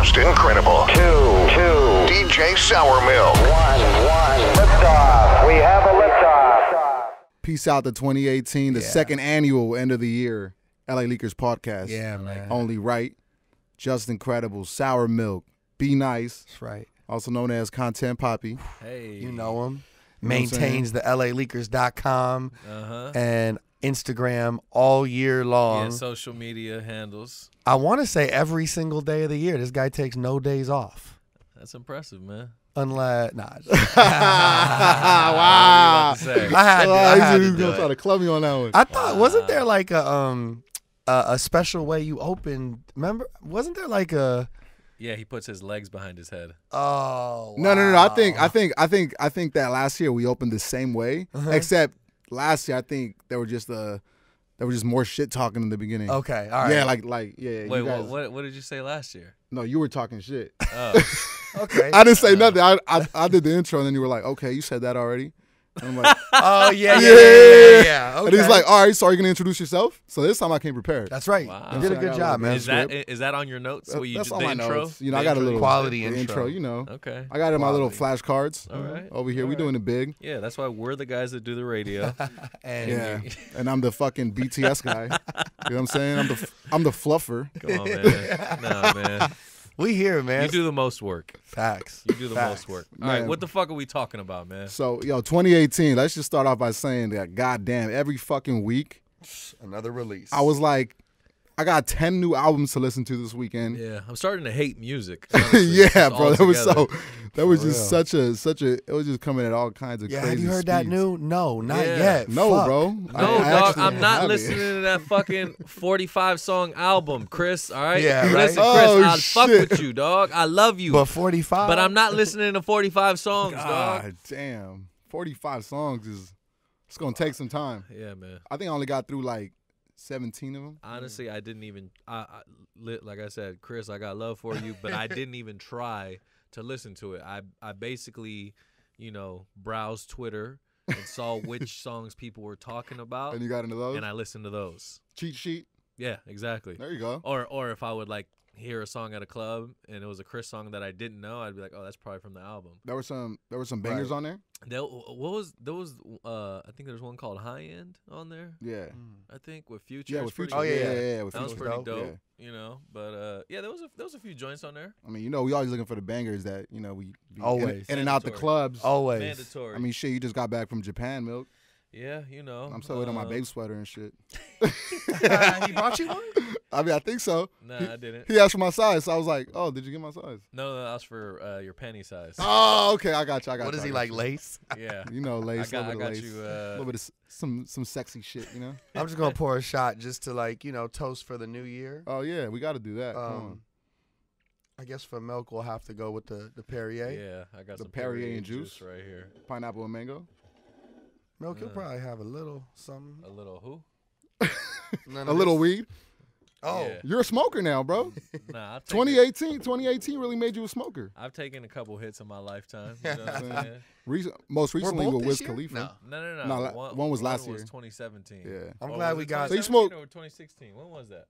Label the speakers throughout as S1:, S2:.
S1: just incredible. Two. DJ Sourmilk.
S2: One. Liftoff. We have a liftoff.
S3: Peace out to 2018, the second annual end of the year LA Leakers podcast.
S4: Yeah, man.
S3: Only right. Just incredible. Sourmilk. B-Nyce.
S4: That's right.
S3: Also known as Content Poppy.
S5: Hey.
S4: You know him.
S3: You know what I'm
S4: Maintains the LALeakers.com and Instagram all year long.
S5: Yeah, social media handles.
S4: I want to say every single day of the year. This guy takes no days off.
S5: That's impressive, man.
S4: Unless, nah.
S3: Wow.
S5: What were you about to say?
S4: I had
S3: He's
S4: to do
S3: going to
S4: it.
S3: try to club me on that one.
S4: I thought, wasn't there like a special way you opened? Remember, wasn't there like a?
S5: Yeah, he puts his legs behind his head.
S4: Oh,
S3: No.
S4: wow.
S3: I think that last year we opened the same way, except last year I think there were just more shit talking in the beginning.
S4: Okay, all right.
S3: Yeah, yeah.
S5: Wait,
S3: you guys,
S5: what did you say last year?
S3: No, you were talking shit.
S5: Oh,
S4: Okay.
S3: I didn't say nothing. I did the intro, and then you were like, "Okay, you said that already." And I'm like,
S4: Oh yeah.
S3: Yeah.
S4: Okay.
S3: And he's like, "All right, so are you gonna introduce yourself?" So this time I came prepared.
S4: That's right.
S5: Wow.
S4: You did a good job, man.
S5: is that on your notes? What you
S3: That's
S5: did,
S3: all
S5: the
S3: my
S5: intro?
S3: notes. You know,
S5: The
S3: I got a
S5: intro?
S3: little
S4: Quality
S3: the
S4: intro.
S3: You know,
S5: Okay.
S3: I got it in my little
S4: Quality.
S3: flashcards
S5: All right.
S3: over here.
S5: All
S3: We
S5: right.
S3: doing it big.
S5: Yeah, that's why we're the guys that do the radio.
S4: And
S3: Yeah, and I'm the fucking BTS guy. You know what I'm saying? I'm the fluffer.
S5: Come on, man. Nah, man.
S4: we here, man.
S5: You do the most work.
S4: Facts.
S5: You do the
S4: Facts.
S5: most work. All right,
S3: Man.
S5: what the fuck are we talking about, man?
S3: So, 2018. Let's just start off by saying that, goddamn, every fucking week
S4: Another release.
S3: I was like, I got 10 new albums to listen to this weekend.
S5: Yeah, I'm starting to hate music. honestly,
S3: Yeah,
S5: just
S3: bro, that was
S5: altogether.
S3: that was
S4: For
S3: just
S4: real.
S3: such a. It was just coming at all kinds of
S4: Yeah,
S3: crazy
S4: have you heard that
S3: speeds.
S4: new? No, not
S5: Yeah.
S4: yet.
S3: No,
S4: Fuck.
S3: bro.
S5: No,
S3: I
S5: dog,
S3: actually
S5: I'm not
S3: have it.
S5: listening to that fucking 45 song album, Chris. All right,
S4: Yeah, right?
S5: Listen, Chris,
S3: Oh,
S5: I fuck
S3: shit.
S5: with you, dog. I love you,
S4: But 45.
S5: but I'm not listening to 45 songs, dog.
S3: God damn, 45 songs is. It's gonna take some time.
S5: Yeah, man.
S3: I think I only got through like 17 of them.
S5: Honestly, I didn't even. Like I said, Chris, I got love for you, but I didn't even try to listen to it. I basically, browsed Twitter and saw which songs people were talking about,
S3: And you got into those?
S5: and I listened to those.
S3: Cheat sheet.
S5: Yeah, exactly.
S3: There you go.
S5: Or if I would like hear a song at a club and it was a Chris song that I didn't know, I'd be like, oh, that's probably from the album.
S3: There were some bangers on there.
S5: There was I think there's one called High End on there.
S3: Yeah.
S5: I think with Future.
S3: Yeah,
S5: It's
S3: with
S5: pretty
S3: Future.
S4: Oh,
S5: good.
S4: yeah.
S3: With
S5: That was
S3: Future.
S5: pretty
S3: Yeah.
S5: dope, But yeah, there was a few joints on there.
S3: I mean, we always looking for the bangers that we be
S4: Always.
S3: in and out the
S5: Mandatory.
S3: clubs.
S4: Always.
S5: Mandatory.
S3: I mean, shit, you just got back from Japan, Milk.
S5: yeah,
S3: I'm still waiting on my babe sweater and shit.
S4: He brought you one?
S3: I mean, I think so.
S5: Nah, I didn't.
S3: He asked for my size, so I was like, "Oh, did you get my size?"
S5: No, that was for your penny size.
S3: Oh, okay, I got you.
S4: What is he like, lace?
S5: Yeah.
S3: You know, lace,
S5: I
S3: a little bit
S5: got
S3: of lace,
S5: you,
S3: a little bit of some sexy shit, you know.
S4: I'm just gonna pour a shot just to toast for the new year.
S3: Oh yeah, we got to do that. Come on.
S4: I guess for milk we'll have to go with the Perrier.
S5: Yeah, I got
S3: The
S5: some
S3: Perrier and juice?
S5: right here.
S3: Pineapple and mango.
S4: Milk, you'll probably have a little something.
S5: A little who?
S4: None
S3: A
S4: of
S3: liting
S4: this?
S3: weed.
S4: Oh,
S5: Yeah.
S3: You're a smoker now, bro.
S5: Nah,
S3: 2018 really made you a smoker.
S5: I've taken a couple hits in my lifetime. You know what I'm saying?
S3: Most
S4: We're
S3: recently
S4: both
S3: with
S4: this
S3: Wiz
S4: year?
S3: Khalifa.
S4: No.
S5: No.
S3: one was last year.
S5: 2017.
S3: Yeah.
S4: I'm
S5: Oh,
S4: glad
S5: was
S4: we
S5: it
S4: got.
S3: So you
S5: 2017
S3: smoke-
S5: or 2016? When was that?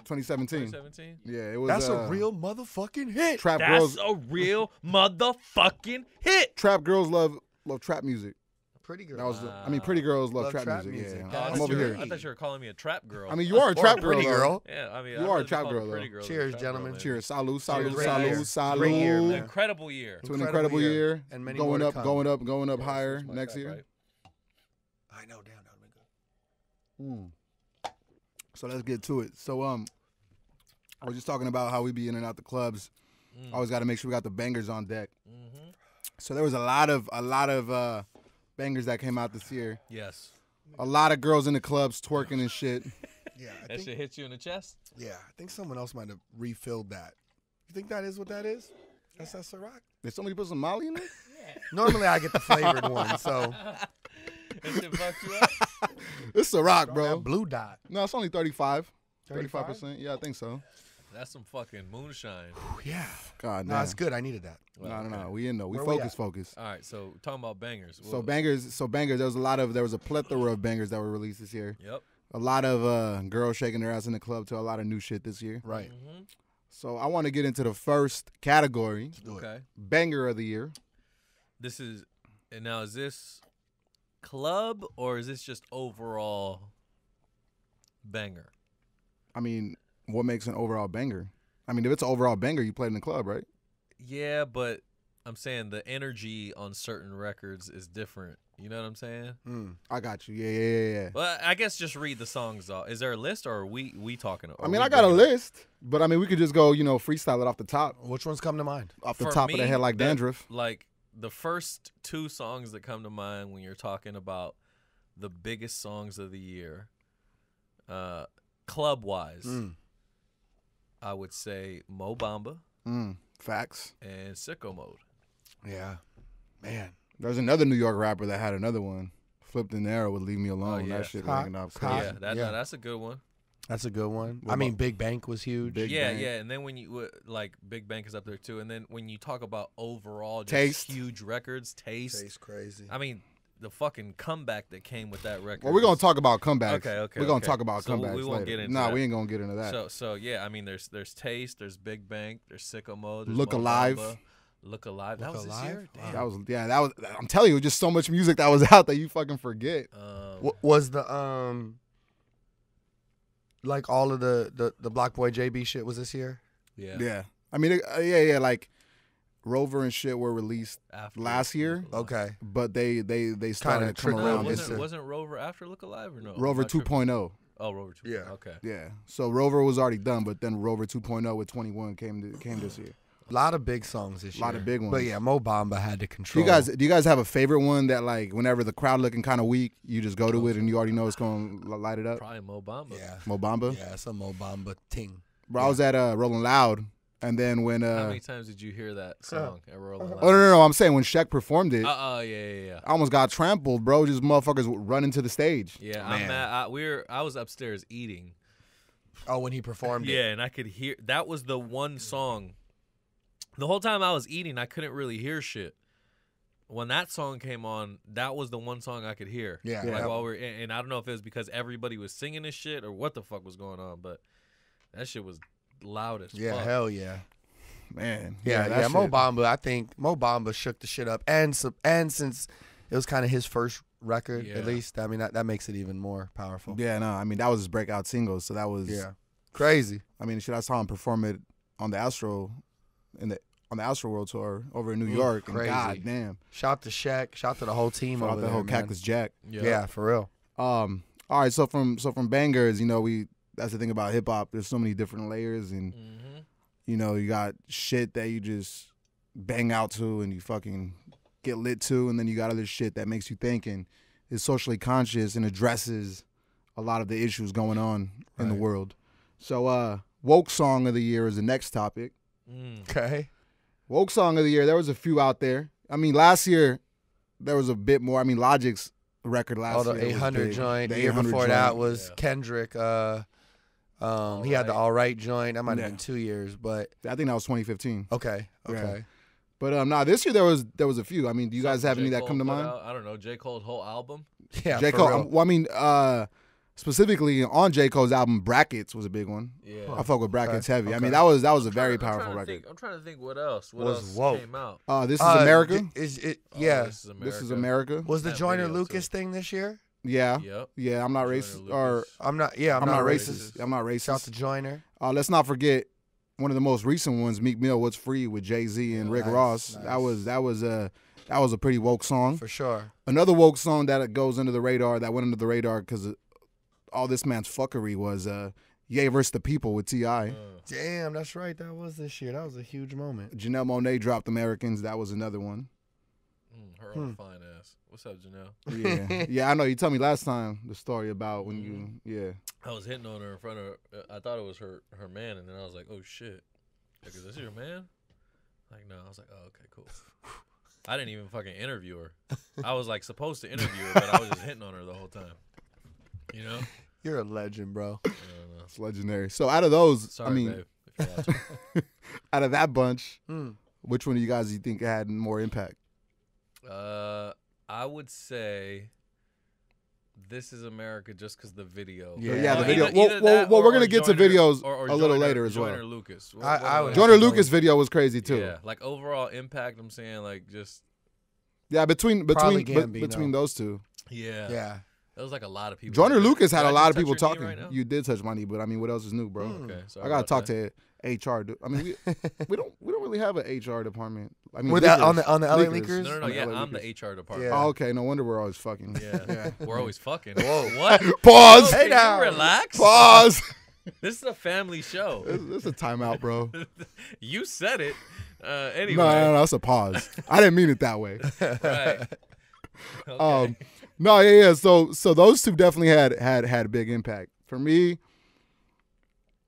S3: 2017.
S5: 2017.
S3: Yeah, it was.
S4: That's a real motherfucking hit.
S3: trap
S5: That's
S3: girls.
S5: a real motherfucking hit.
S3: Trap girls love trap music.
S4: Pretty girl.
S3: That was. Pretty girls love, trap, music.
S4: music.
S3: Yeah,
S5: Oh, I
S3: I'm
S5: thought
S3: over
S5: you were-
S3: here.
S5: I thought you were calling me a trap girl.
S3: I mean, you are a
S4: Or
S3: trap
S4: a pretty
S3: girl.
S4: girl.
S5: yeah, I mean,
S3: You
S5: I'd
S3: are a
S5: rather be
S3: trap
S5: called
S3: girl,
S5: pretty
S3: though.
S5: girl than
S4: Cheers,
S5: trap
S4: gentlemen.
S5: girl,
S3: Cheers. Salud,
S4: Cheers.
S3: salud,
S4: Great
S3: salud,
S4: year.
S3: salud.
S4: Great year,
S5: man.
S4: man.
S5: Incredible year.
S3: To an incredible year.
S4: and many
S3: Going
S4: more
S3: up,
S4: to come.
S3: going up
S5: Yeah,
S3: higher
S5: switch my
S3: next
S5: cup,
S3: year.
S5: right?
S4: I know, damn, that would be good.
S3: So let's get to it. So I was just talking about how we be in and out the clubs. Always got to make sure we got the bangers on deck. So there was a lot of bangers that came out this year.
S5: Yes.
S3: A lot of girls in the clubs twerking and shit.
S4: Yeah, I
S5: That
S4: think.
S5: shit hit you in the chest?
S4: Yeah, I think someone else might have refilled that. You think that is what that is? That's that Ciroc?
S3: Did somebody put some Molly in it?
S4: Normally I get the flavored one, so
S5: That shit fucked you up?
S3: It's a rock, bro.
S4: that blue dot.
S3: No, it's only 35.
S4: 35?
S3: 35%. Yeah, I think so.
S5: That's some fucking moonshine.
S4: Yeah.
S3: God,
S4: No,
S3: no.
S4: it's good. I needed that.
S3: No. We in though. We
S4: Where we
S3: focus.
S5: All right, so talking about bangers.
S3: So bangers. There was a plethora of bangers that were released this year.
S5: Yep.
S3: A lot of girls shaking their ass in the club to a lot of new shit this year.
S4: Right.
S3: So I want to get into the first category,
S5: Okay.
S3: banger of the year.
S5: This is, and now is this club or is this just overall banger?
S3: I mean, what makes an overall banger? I mean, if it's an overall banger, you played in the club, right?
S5: Yeah, but I'm saying the energy on certain records is different. You know what I'm saying?
S3: I got you. Yeah.
S5: Well, I guess just read the songs off. Is there a list or are we talking?
S3: I mean, I got a list, but I mean, we could just go, freestyle it off the top.
S4: Which ones come to mind?
S3: Off the
S5: For
S3: top of the
S5: me,
S3: head like dandruff.
S5: Like the first two songs that come to mind when you're talking about the biggest songs of the year, club wise, I would say Mo Bamba
S3: Facts.
S5: and Sicko Mode.
S4: Yeah, man.
S3: There's another New York rapper that had another one. Flipped an arrow would leave me alone.
S5: yeah.
S3: That shit
S4: Hot.
S3: rang off.
S5: Yeah,
S3: crazy.
S5: that's a good one.
S4: That's a good one.
S3: What
S4: I mean,
S3: about-
S4: Big Bank was huge.
S3: Big
S5: Yeah,
S3: Bang.
S5: yeah. And then when you like Big Bank is up there too. And then when you talk about overall just
S3: Taste.
S5: huge records, taste.
S4: Tastes crazy.
S5: I mean, the fucking comeback that came with that record.
S3: Well, we're gonna
S5: is-
S3: talk about comebacks.
S5: Okay.
S3: We're gonna talk about
S5: So
S3: comebacks
S5: we won't
S3: later.
S5: get into
S3: Nah,
S5: that.
S3: we ain't gonna get into that.
S5: So yeah, I mean, there's Taste, there's Big Bank, there's Sicko Mode, there's
S3: Look
S5: Mo
S3: Alive.
S5: Bamba, Look Alive. That
S4: Look
S5: was this
S4: Alive?
S5: year. Damn.
S3: that was. I'm telling you, just so much music that was out that you fucking forget.
S4: Was the like all of the Block Boy JB shit was this year?
S5: Yeah.
S3: Yeah. I mean, yeah. Like Rover and shit were released
S5: After
S3: last year,
S4: Okay.
S3: but they started to come
S4: trickled
S3: around.
S4: into-
S3: This
S5: wasn't Rover after Look Alive or no?
S3: Rover
S5: Am I tripping?
S3: 2.0.
S5: Oh, Rover 2.
S4: Yeah.
S5: Okay.
S3: Yeah. So Rover was already done, but then Rover 2.0 with 21 came this year.
S4: A lot of big songs this year.
S3: Lot of big ones.
S4: But yeah, Mo Bamba had to
S3: Do
S4: control.
S3: you guys have a favorite one that like whenever the crowd looking kind of weak, you just go to it and you already know it's gonna light it up?
S5: Probably Mo Bamba.
S4: Yeah.
S3: Mo Bamba.
S4: Yeah, it's a Mo Bamba ting.
S3: Bro, I was at Rolling Loud, and then when
S5: How many times did you hear that song at Rolling Loud?
S3: oh no, I'm saying when Shaq performed it,
S5: Yeah.
S3: I almost got trampled, bro. Just motherfuckers running to the stage.
S5: Yeah,
S4: Man.
S5: I'm mad. I was upstairs eating.
S4: Oh, when he performed
S5: Yeah, and I could hear. That was the one song. The whole time I was eating, I couldn't really hear shit. When that song came on, that was the one song I could hear.
S4: Yeah.
S5: Like
S4: Yeah.
S5: while and I don't know if it was because everybody was singing this shit or what the fuck was going on, but that shit was loud as
S4: Yeah,
S5: fuck.
S4: hell yeah.
S3: Man.
S4: Yeah,
S3: that
S4: Mo
S3: shit-
S4: Bamba, I think Mo Bamba shook the shit up. And since it was kind of his first record,
S5: Yeah.
S4: at least, I mean, that makes it even more powerful.
S3: Yeah, no, I mean that was his breakout single, so that was
S4: Crazy.
S3: I mean, shit, I saw him perform it on the Astro on the Astro World Tour over in New York. And
S4: crazy.
S3: God damn.
S4: Shout to Shaq. Shout to the whole team
S3: Shout out
S4: over
S3: the
S4: there,
S3: whole
S4: man.
S3: Cactus Jack.
S4: Yeah, for real.
S3: All right, so from bangers, that's the thing about hip hop. There's so many different layers, and you got shit that you just bang out to and you fucking get lit to, and then you got other shit that makes you think and is socially conscious and addresses a lot of the issues going on in the world. So, woke song of the year is the next topic.
S4: Okay.
S3: Woke song of the year. There was a few out there. I mean, last year there was a bit more. I mean, Logic's record last
S4: Oh,
S3: year.
S4: the
S3: was
S4: 800
S3: big.
S4: joint.
S3: The
S4: The year
S3: 800
S4: before
S3: joint.
S4: that was Kendrick. He had the All Right joint. That might have
S3: Yeah.
S4: been 2 years, but
S3: I think that was 2015.
S4: okay.
S3: Yeah. But this year there was a few. I mean, do you guys have any that come to mind?
S5: I don't know. J. Cole's whole album.
S4: Yeah,
S3: J.
S4: for
S3: Cole.
S4: real.
S3: Well, I mean, specifically on J. Cole's album, Brackets was a big one.
S5: Yeah.
S3: I fuck with Brackets
S4: Okay.
S3: heavy. I
S4: Okay.
S3: mean, that was a very powerful record.
S5: I'm trying to think what else. What
S4: Was
S5: else
S4: woke.
S5: came out?
S3: This is America.
S4: Yeah.
S5: This is America.
S3: This is America.
S4: Was the
S5: That
S4: Joyner
S5: video,
S4: Lucas
S5: too.
S4: thing this year?
S3: Yeah.
S5: Yep.
S3: Yeah. I'm not
S5: Joyner
S3: racist.
S5: Lucas.
S3: Or
S4: I'm not
S3: racist. I'm not
S4: Shout
S3: racist.
S4: to Joyner.
S3: Let's not forget one of the most recent ones, Meek Mill, "What's Free" with Jay-Z and Rick
S4: Nice,
S3: Ross.
S4: nice.
S3: That was a pretty woke song.
S4: For sure.
S3: Another woke song that goes under the radar, that went under the radar because all this man's fuckery was Ye vs. the People with T.I.
S4: Damn, that's right. That was this year. That was a huge moment.
S3: Janelle Monáe dropped Americans. That was another one.
S5: Her own fine ass. What's up, Janelle?
S3: Yeah, yeah, I know. You told me last time the story about when
S5: I was hitting on her in front of her. I thought it was her man, and then I was like, oh shit. Like, is this your man? Like, no. I was like, oh, okay, cool. I didn't even fucking interview her. I was like supposed to interview her, but I was just hitting on her the whole time. You know?
S4: You're a legend, bro.
S5: I don't know.
S3: It's legendary. So out of those,
S5: Sorry,
S3: I mean,
S5: babe, if you're watching.
S3: out of that bunch,
S4: Mm.
S3: which one of you guys do you think had more impact?
S5: I would say This Is America just because the video.
S3: Yeah, the
S5: Either-
S3: video.
S5: either that
S3: Well,
S5: or
S3: we're gonna get to
S5: Joyner-
S3: videos
S5: or
S3: a little
S5: Joyner-
S3: later as well.
S5: Joyner Lucas.
S4: I would-
S3: Joyner Lucas video was crazy too.
S5: Yeah, like overall impact. I'm saying like just
S3: Yeah, between
S4: Probably Gambino.
S3: those two.
S5: yeah.
S4: Yeah.
S5: It was like a lot of people.
S3: Joyner Lucas had
S5: Did I
S3: a lot of
S5: just
S3: people
S5: touch your knee
S3: talking.
S5: right now?
S3: You did touch my knee, but I mean, what else is new, bro?
S5: Okay, sorry
S3: I gotta
S5: about
S3: talk
S5: that.
S3: to HR. I mean, we don't really have an HR department. I mean,
S4: With that on
S3: leakers.
S4: the LA leakers?
S5: No,
S3: On the
S5: yeah,
S3: LA
S5: I'm the
S3: leakers.
S5: HR department.
S4: Yeah.
S3: Oh, okay, no wonder we're always fucking.
S5: Yeah, we're always fucking. Whoa, what?
S3: Pause.
S5: Yo,
S4: Hey
S5: can
S4: now.
S5: you relax.
S3: Pause.
S5: This is a family show.
S3: This is a timeout, bro.
S5: You said it. Anyway,
S3: No, that's a pause. I didn't mean it that way.
S5: right. Okay.
S3: No, yeah. So those two definitely had a big impact for me.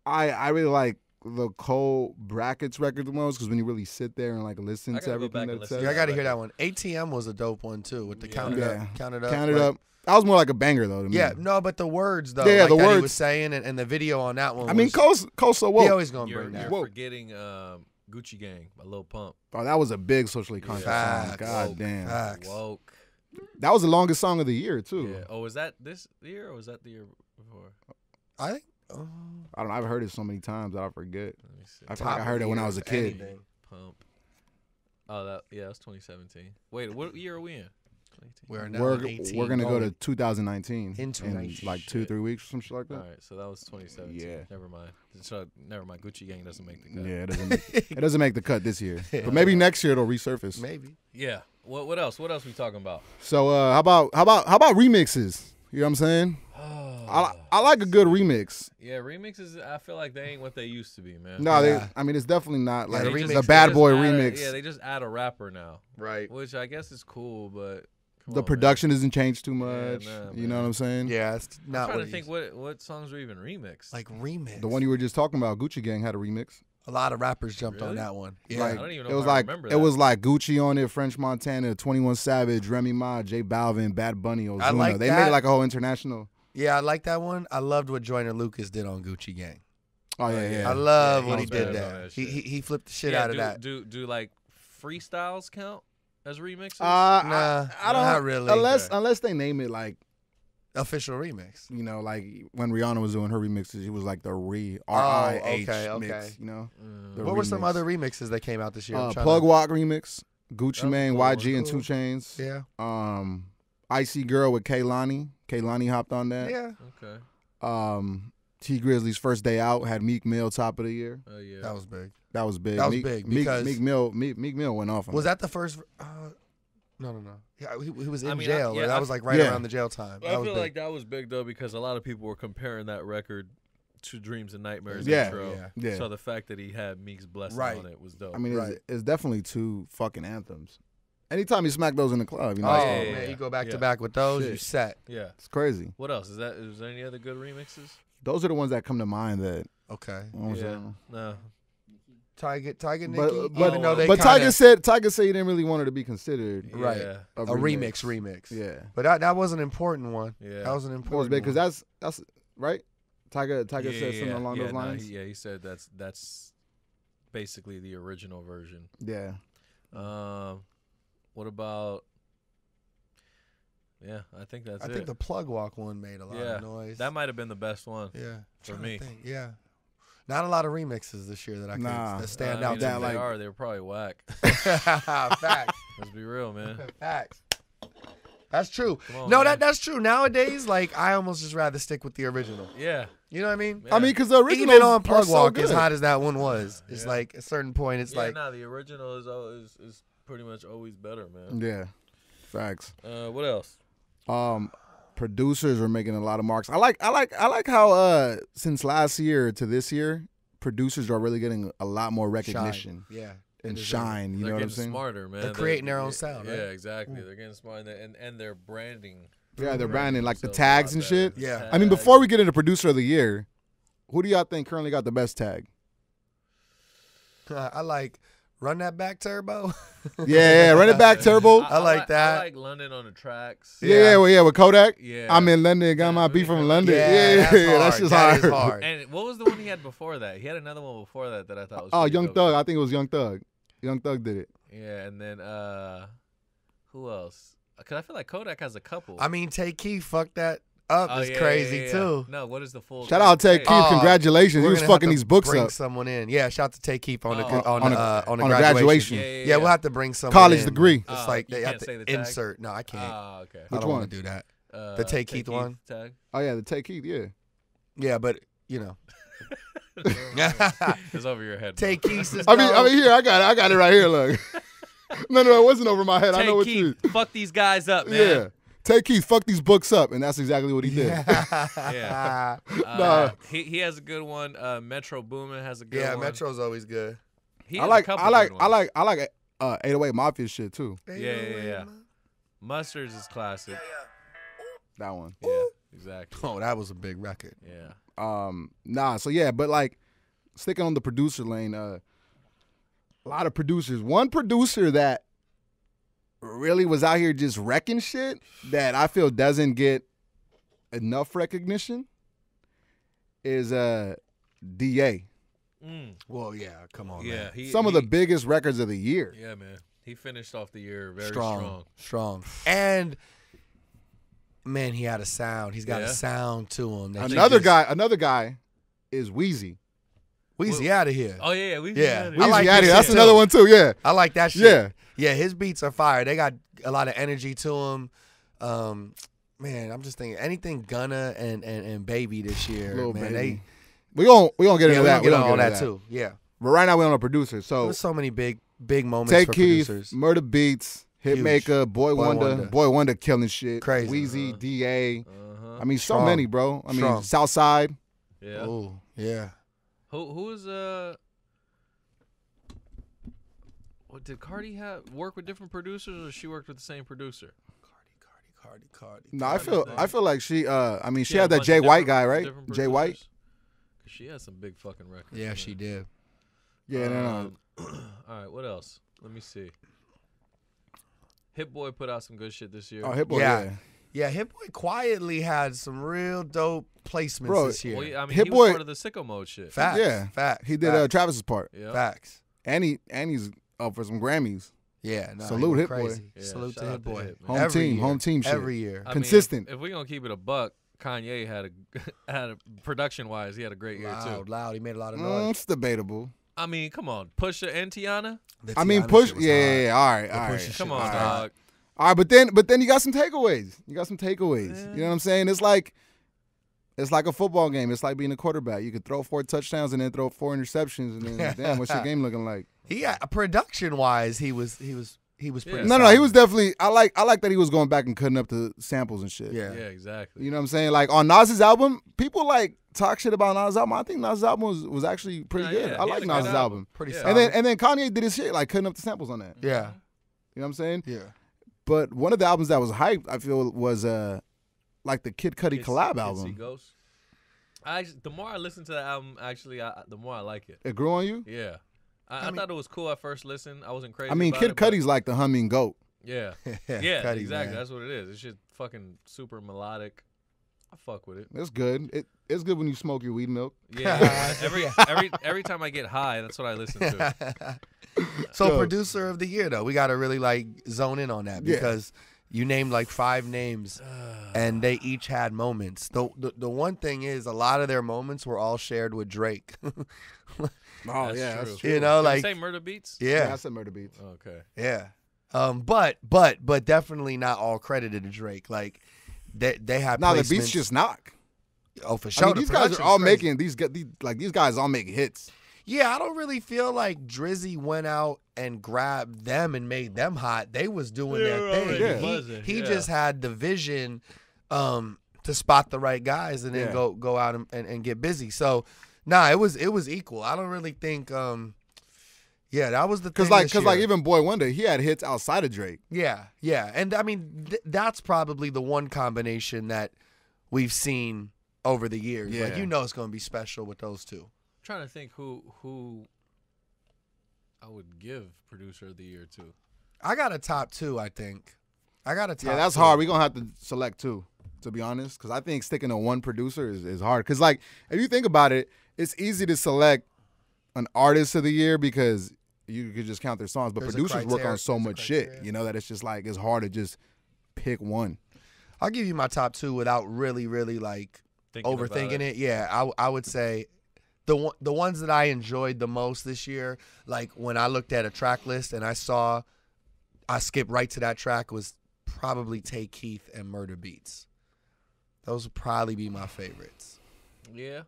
S3: I really like the Cole Brackett's record the most because when you really sit there and like listen
S5: I
S3: to
S5: gotta go
S3: everything
S5: back
S3: that
S5: and
S3: it
S5: listen
S3: says.
S5: to
S4: Yeah, I got to hear that one. ATM was a dope one too with the count it
S3: Yeah.
S4: up, count it up.
S3: Count it
S4: like-
S3: up. That was more like a banger though to me.
S4: Yeah, no, but the words though,
S3: Yeah,
S4: like
S3: the
S4: that he
S3: words.
S4: was saying, and the video on that one.
S3: I mean,
S4: was,
S3: Cole's so
S4: he
S3: woke.
S4: always gonna
S5: You're,
S4: bring
S5: you're
S4: that.
S3: Whoa.
S5: forgetting Gucci Gang by Lil Pump.
S3: Oh, that was a big socially conscious song.
S4: Facts.
S3: God
S5: Woke.
S3: damn.
S4: Facts.
S5: Woke.
S3: That was the longest song of the year too.
S5: Yeah. Oh, was that this year or was that the year before?
S4: I think.
S3: I don't know. I've heard it so many times that I forget.
S5: Let me see.
S3: I feel like I heard it when I was a kid.
S5: Pump. Oh, that's 2017. Wait, what year are we in? 2018.
S4: We're now
S3: We're
S4: in 18.
S3: we're gonna go to
S4: going
S3: 2019
S4: into
S3: in
S4: 19.
S3: like 2-3 weeks or some shit like
S5: All
S3: that.
S5: right, so that was 2017.
S3: Yeah.
S5: Never mind. So never mind. Gucci Gang doesn't make the cut.
S3: Yeah, it doesn't make the cut this year, but maybe next year it'll resurface.
S4: maybe.
S5: Yeah. What else? What else we talking about?
S3: So how about remixes? You know what I'm saying? I like a good remix.
S5: Yeah, remixes. I feel like they ain't what they used to be, man.
S3: No,
S4: Yeah.
S3: I mean it's definitely not like
S4: the
S3: the,
S4: remix-
S3: Bad
S5: They
S3: Boy
S5: just add
S3: remix.
S5: yeah, they just add a rapper now,
S4: Right.
S5: which I guess is cool, but come
S3: The
S5: on,
S3: production doesn't change too
S5: Yeah,
S3: much.
S5: nah,
S3: You know
S5: man.
S3: what I'm saying?
S4: Yeah, it's
S5: Man.
S4: not
S5: I'm trying
S4: what
S5: to think what songs were even remixed.
S4: like remix.
S3: The one you were just talking about, Gucci Gang, had a remix.
S4: a lot of rappers jumped on
S5: Really?
S4: that one.
S5: Yeah,
S4: Yeah.
S5: I don't even know
S3: it was
S5: if I
S3: like
S5: remember
S3: it
S5: that.
S3: was like Gucci on it, French Montana, 21 Savage, Remy Ma, J Balvin, Bad Bunny, Ozuna.
S4: like
S3: They made
S4: that.
S3: it like a whole international.
S4: Yeah, I like that one. I loved what Joyner Lucas did on Gucci Gang.
S3: Oh yeah,
S5: yeah.
S3: yeah.
S4: I love
S5: Yeah,
S4: when
S5: he
S4: he
S5: was
S4: did
S5: bad on
S4: that.
S5: that
S4: He,
S5: shit.
S4: he flipped the shit
S5: Yeah,
S4: out of that.
S5: Do like freestyles count as remixes?
S3: I don't
S4: not really.
S3: unless they name it like
S4: Official remix.
S3: you know like when Rihanna was doing her remixes, it was like the RIH
S4: okay.
S3: mix. You know, the
S4: What were some
S3: remix.
S4: other remixes that came out this year? I'm trying
S3: Plug
S4: to-
S3: Walk remix, Gucci
S5: That was
S3: Mane,
S5: a cool one.
S3: YG, and
S4: Cool.
S3: 2 Chainz.
S4: Yeah.
S3: Icy Girl with Kaylani. Kaylani hopped on that.
S4: Yeah.
S5: Okay.
S3: T Grizzly's First Day Out had Meek Mill top of the year.
S5: Oh yeah.
S4: That was big.
S3: That was big.
S4: That was
S3: Meek,
S4: big
S3: Meek,
S4: because-
S3: Meek Mill went off on
S4: Was
S3: that.
S4: that the first? No. Yeah, he was in
S5: I mean,
S4: jail.
S5: yeah,
S4: that
S5: I-
S4: was like right
S3: Yeah.
S4: around the jail time.
S5: I
S4: That was
S5: feel
S4: big.
S5: like that was big though because a lot of people were comparing that record to Dreams and Nightmares
S3: Yeah,
S5: intro.
S3: yeah.
S5: So the fact that he had Meek's blessing
S4: Right.
S5: on it was dope.
S3: I mean,
S4: Right.
S3: it's definitely 2 fucking anthems. Anytime you smack those in the club, you know,
S4: Oh
S3: it's,
S5: yeah,
S4: man,
S5: yeah.
S4: you go back
S5: Yeah.
S4: to back with those,
S3: Shit.
S4: you set.
S5: yeah.
S3: it's crazy.
S5: What else? Is there any other good remixes?
S3: Those are the ones that come to mind that.
S4: Okay.
S3: You know what I'm
S5: Yeah.
S3: saying?
S5: No.
S4: Tiger, Nicki.
S3: But
S4: even though they
S3: but
S4: kinda,
S3: Tiger said he didn't really want it to be considered
S4: Right.
S5: Yeah.
S3: a
S4: a remix.
S3: Yeah,
S4: But that was an important one.
S5: Yeah.
S4: That was an
S3: that was
S4: important
S3: big because
S4: one.
S3: that's right. Tiger said something along those lines.
S5: He said that's basically the original version.
S3: Yeah,
S5: What about? Yeah, I think that's
S4: I
S5: it.
S4: think the plug walk one made a lot
S5: Yeah.
S4: of noise.
S5: That might have been the best one.
S4: yeah.
S5: for
S4: Trying to
S5: me.
S4: think. Yeah. Not a lot of remixes this year that I could
S3: Nah.
S4: that stand
S5: I
S4: out
S5: mean,
S4: to
S3: that,
S5: if
S4: me.
S5: they
S3: like-
S5: are. They were probably whack.
S4: Facts.
S5: Let's be real, man.
S4: Facts. That's true.
S5: Come on,
S4: No,
S5: man.
S4: that's true. Nowadays, like I almost just rather stick with the original.
S5: Yeah.
S4: You know what I mean?
S5: Yeah.
S3: I mean, because the original
S4: Even on Plug Walk, as
S3: good.
S4: hot as that one was, it's
S5: Yeah.
S4: like a certain point. It's
S5: Yeah,
S4: like
S5: nah, the original is pretty much always better, man.
S3: Yeah, facts.
S5: What else?
S3: Producers are making a lot of marks. I like how since last year to this year, producers are really getting a lot more recognition
S4: shine. Yeah.
S3: and
S4: They deserve
S3: shine. You
S5: They're
S3: know what I'm
S5: getting
S3: saying?
S5: smarter, man.
S4: They're creating their own sound,
S5: Yeah,
S4: right?
S5: exactly. They're getting smart and they're branding.
S3: Yeah, they're branding like the
S5: themselves a
S3: tags
S5: lot
S3: and
S5: better.
S3: shit.
S5: The
S4: Yeah.
S3: I mean,
S5: tags.
S3: before we get into producer of the year, who do y'all think currently got the best tag?
S4: I like Run That Back Turbo.
S3: Yeah, Run It Back Turbo.
S4: I like that.
S5: I like London on the tracks.
S3: Yeah, with Kodak.
S5: Yeah.
S3: I'm in London, got my beef from London.
S4: Yeah,
S3: That's just hard.
S4: That is hard.
S5: And what was the one he had before that? He had another one before that I thought was.
S3: Oh,
S5: pretty
S3: Young
S5: dope.
S3: Thug. I think it was Young Thug. Young Thug did it.
S5: Yeah, and then who else? Because I feel like Kodak has a couple.
S4: I mean, Tay Keith fucked that up. It's crazy too.
S5: No, what is the full?
S3: Shout out Tay Keith. Congratulations. He
S4: We're
S3: was
S4: gonna have
S3: fucking
S4: to
S3: these books
S4: bring
S3: up.
S4: someone in. Yeah, shout out to Tay Keith on the
S3: on the
S4: graduation.
S3: graduation.
S4: Yeah, we'll have to bring someone
S3: College
S4: in.
S3: degree.
S4: It's like
S5: you
S4: they have
S5: can't say
S4: to
S5: the tag?
S4: insert. No, I can't.
S5: Okay.
S4: I
S3: Which
S4: don't
S3: one?
S4: want to do that. The Tay Keith one?
S5: Tag.
S3: Oh yeah, the Tay Keith. Yeah.
S4: Yeah, but you know,
S5: It's over your head.
S4: Tay Keith is.
S3: I mean here I got it right here. Look. No, it wasn't over my head. I know
S5: Tay
S3: what you
S5: Keith, fuck these guys up, man.
S3: Yeah. Tay Keith, fuck these books up, and that's exactly what he did.
S5: Yeah.
S3: No.
S5: He has a good one. Metro Boomin has a good one.
S4: Yeah, Metro's always good.
S5: He
S3: I
S5: has a
S3: like
S5: couple
S3: I like
S5: good
S3: I
S5: ones.
S3: like 808 Mafia shit too.
S5: Yeah. Mustard's is classic.
S3: That one.
S5: Yeah, exactly.
S4: Oh, that was a big record.
S5: Yeah.
S3: Nah, so yeah, but like sticking on the producer lane, a lot of producers. One producer that really was out here just wrecking shit that I feel doesn't get enough recognition is DA.
S4: Well, yeah, come on,
S5: Yeah.
S4: man.
S3: Some of the biggest records of the year.
S5: Yeah, man. He finished off the year very
S4: strong. And man, he had a sound. He's got a sound to him. that you
S3: Another
S4: just-
S3: guy is Wheezy.
S4: Weezy out of here.
S5: Oh yeah, we
S4: Yeah.
S3: Weezy
S4: I like
S3: out
S4: his
S3: here. That's
S4: shit,
S3: another
S4: too.
S3: one too. Yeah.
S4: I like that shit.
S3: Yeah.
S4: Yeah, his beats are fire. They got a lot of energy to them. Man, I'm just thinking anything Gunna and Baby this year,
S3: Lil
S4: man.
S3: Baby. We gonna get into that.
S4: We
S3: We
S4: gonna
S3: gonna
S4: get all
S3: get
S4: that
S3: into
S4: too. Yeah.
S3: But right now we're on a producer. So
S4: There's so many big moments
S3: Tay
S4: for
S3: Keith,
S4: producers.
S3: Murder Beats, Hitmaker, Boy Wonder. Boy Wonder killing shit.
S4: Crazy.
S3: Wheezy, DA. I mean, so
S4: Strong.
S3: many, bro. I mean,
S4: Strong.
S3: Southside.
S5: Yeah.
S4: Oh, yeah.
S5: Who is what did Cardi work with different producers, or she worked with the same producer?
S4: Cardi.
S3: No, I feel like she. I mean, she
S5: had
S3: had
S5: a
S3: that
S5: bunch
S3: Jay
S5: of
S3: White
S5: different-
S3: guy, right?
S5: different
S3: Jay White.
S5: producers? 'Cause she had some big fucking records.
S4: Yeah,
S5: man.
S4: she did.
S3: Yeah, no.
S5: All right, what else? Let me see. Hit Boy put out some good shit this year.
S3: Oh, Hit Boy.
S4: Yeah.
S3: Yeah.
S4: Yeah, Hit Boy quietly had some real dope placements
S3: Bro,
S4: this year.
S5: Well, I mean,
S3: Hit
S5: he
S3: Boy-
S5: was part of the Sicko Mode shit.
S4: Facts.
S3: Yeah.
S4: Facts.
S3: He did
S4: Facts.
S3: Travis's part,
S5: Yeah.
S4: Facts.
S3: and he's up for some Grammys.
S4: Yeah. No,
S3: Salute
S4: he
S3: Hit
S4: went
S3: Boy.
S4: crazy.
S5: Yeah,
S4: Salute
S5: shout
S4: to
S5: out
S4: Hit
S5: to
S4: Boy.
S5: Hit, man.
S3: Home team shit.
S4: Every year.
S5: I mean,
S3: Consistent.
S5: if we're gonna keep it a buck, Kanye had a production wise, he had a great year too.
S4: Loud. He made a lot of noise.
S3: It's debatable.
S5: I mean, come on, Pusha and Tiana.
S3: I mean,
S4: Tiana
S3: Push.
S4: shit was
S3: Yeah.
S4: hard.
S3: All right.
S4: Pusha shit
S5: Come
S4: was
S5: on,
S4: hard.
S5: dog.
S3: All right, but then you got some takeaways. You know what I'm saying? It's like a football game. It's like being a quarterback. You could throw 4 touchdowns and then throw 4 interceptions, and then damn, what's your game looking like?
S4: Production wise, he was pretty.
S3: No,
S4: solid.
S3: he was definitely. I like that he was going back and cutting up the samples and shit.
S4: Yeah.
S5: Yeah, exactly.
S3: You know what I'm saying? Like on Nas's album, people like talk shit about Nas's album. I think Nas's album was actually pretty good.
S5: Yeah,
S3: I
S5: he
S3: like
S5: had a good
S3: Nas's album.
S4: Pretty
S5: Yeah.
S4: solid.
S3: And then Kanye did his shit like cutting up the samples on that.
S4: yeah.
S3: You know what I'm saying?
S4: Yeah.
S3: But one of the albums that was hyped, I feel, was like the Kid Cudi collab
S5: Kids See
S3: album.
S5: Ghosts. The more I listen to the album, actually, the more I like it.
S3: It grew on you?
S5: Yeah, I thought it was cool at first listen. I wasn't crazy.
S3: I mean,
S5: about
S3: Kid
S5: it, but-
S3: Cudi's like the humming goat.
S5: Yeah,
S4: Yeah, Cudi,
S5: exactly.
S4: man.
S5: That's what it is. It's just fucking super melodic. I fuck with it.
S3: It's good. It's good when you smoke your weed milk.
S5: Yeah, every time I get high, that's what I listen to.
S4: So producer of the year though, we got to really like zone in on that
S3: Yeah.
S4: because you named like 5 names and they each had moments. The one thing is a lot of their moments were all shared with Drake.
S3: Oh
S5: That's
S3: yeah,
S5: true.
S3: that's true.
S4: You know,
S5: Did
S4: like
S5: you say Murder Beats?
S3: Yeah,
S4: yeah,
S3: I said Murder Beats.
S5: Okay.
S4: yeah. But definitely not all credited to Drake. Like they have
S3: Nah, the
S4: placements.
S3: beats just knock.
S4: Oh, for
S3: I
S4: sure.
S3: mean,
S4: The
S3: these guys are
S4: production's
S3: all
S4: crazy.
S3: making these guys all make hits.
S4: Yeah, I don't really feel like Drizzy went out and grabbed them and made them hot. They was doing their thing.
S5: already
S3: Yeah.
S5: buzzing,
S4: He
S5: yeah.
S4: just had the vision to spot the right guys and then
S3: Yeah.
S4: go out and get busy. So, nah, it was equal. I don't really think yeah, that was the thing.
S3: Cause
S4: this
S3: like
S4: year.
S3: even Boy Wonder, he had hits outside of Drake.
S4: Yeah. And I mean that's probably the one combination that we've seen over the years.
S3: Yeah.
S4: Like it's going to be special with those two.
S5: Trying to think who I would give producer of the year to.
S4: I got a top 2, I think. I got a top
S3: Yeah, that's
S4: 2.
S3: hard. We're gonna have to select 2, to be honest. Cause I think sticking to one producer is hard. Cause like if you think about it, it's easy to select an artist of the year because you could just count their songs. But
S4: There's a
S3: producers work
S4: criteria-
S3: on so
S4: there's a
S3: much shit,
S4: criteria.
S3: you know, that it's just like it's hard to just pick one.
S4: I'll give you my top 2 without really like overthinking it. Yeah, I would say the ones that I enjoyed the most this year, like when I looked at a track list and I skipped right to that track, was probably Take Keith and Murder Beats. Those would probably be my favorites.
S5: Yeah.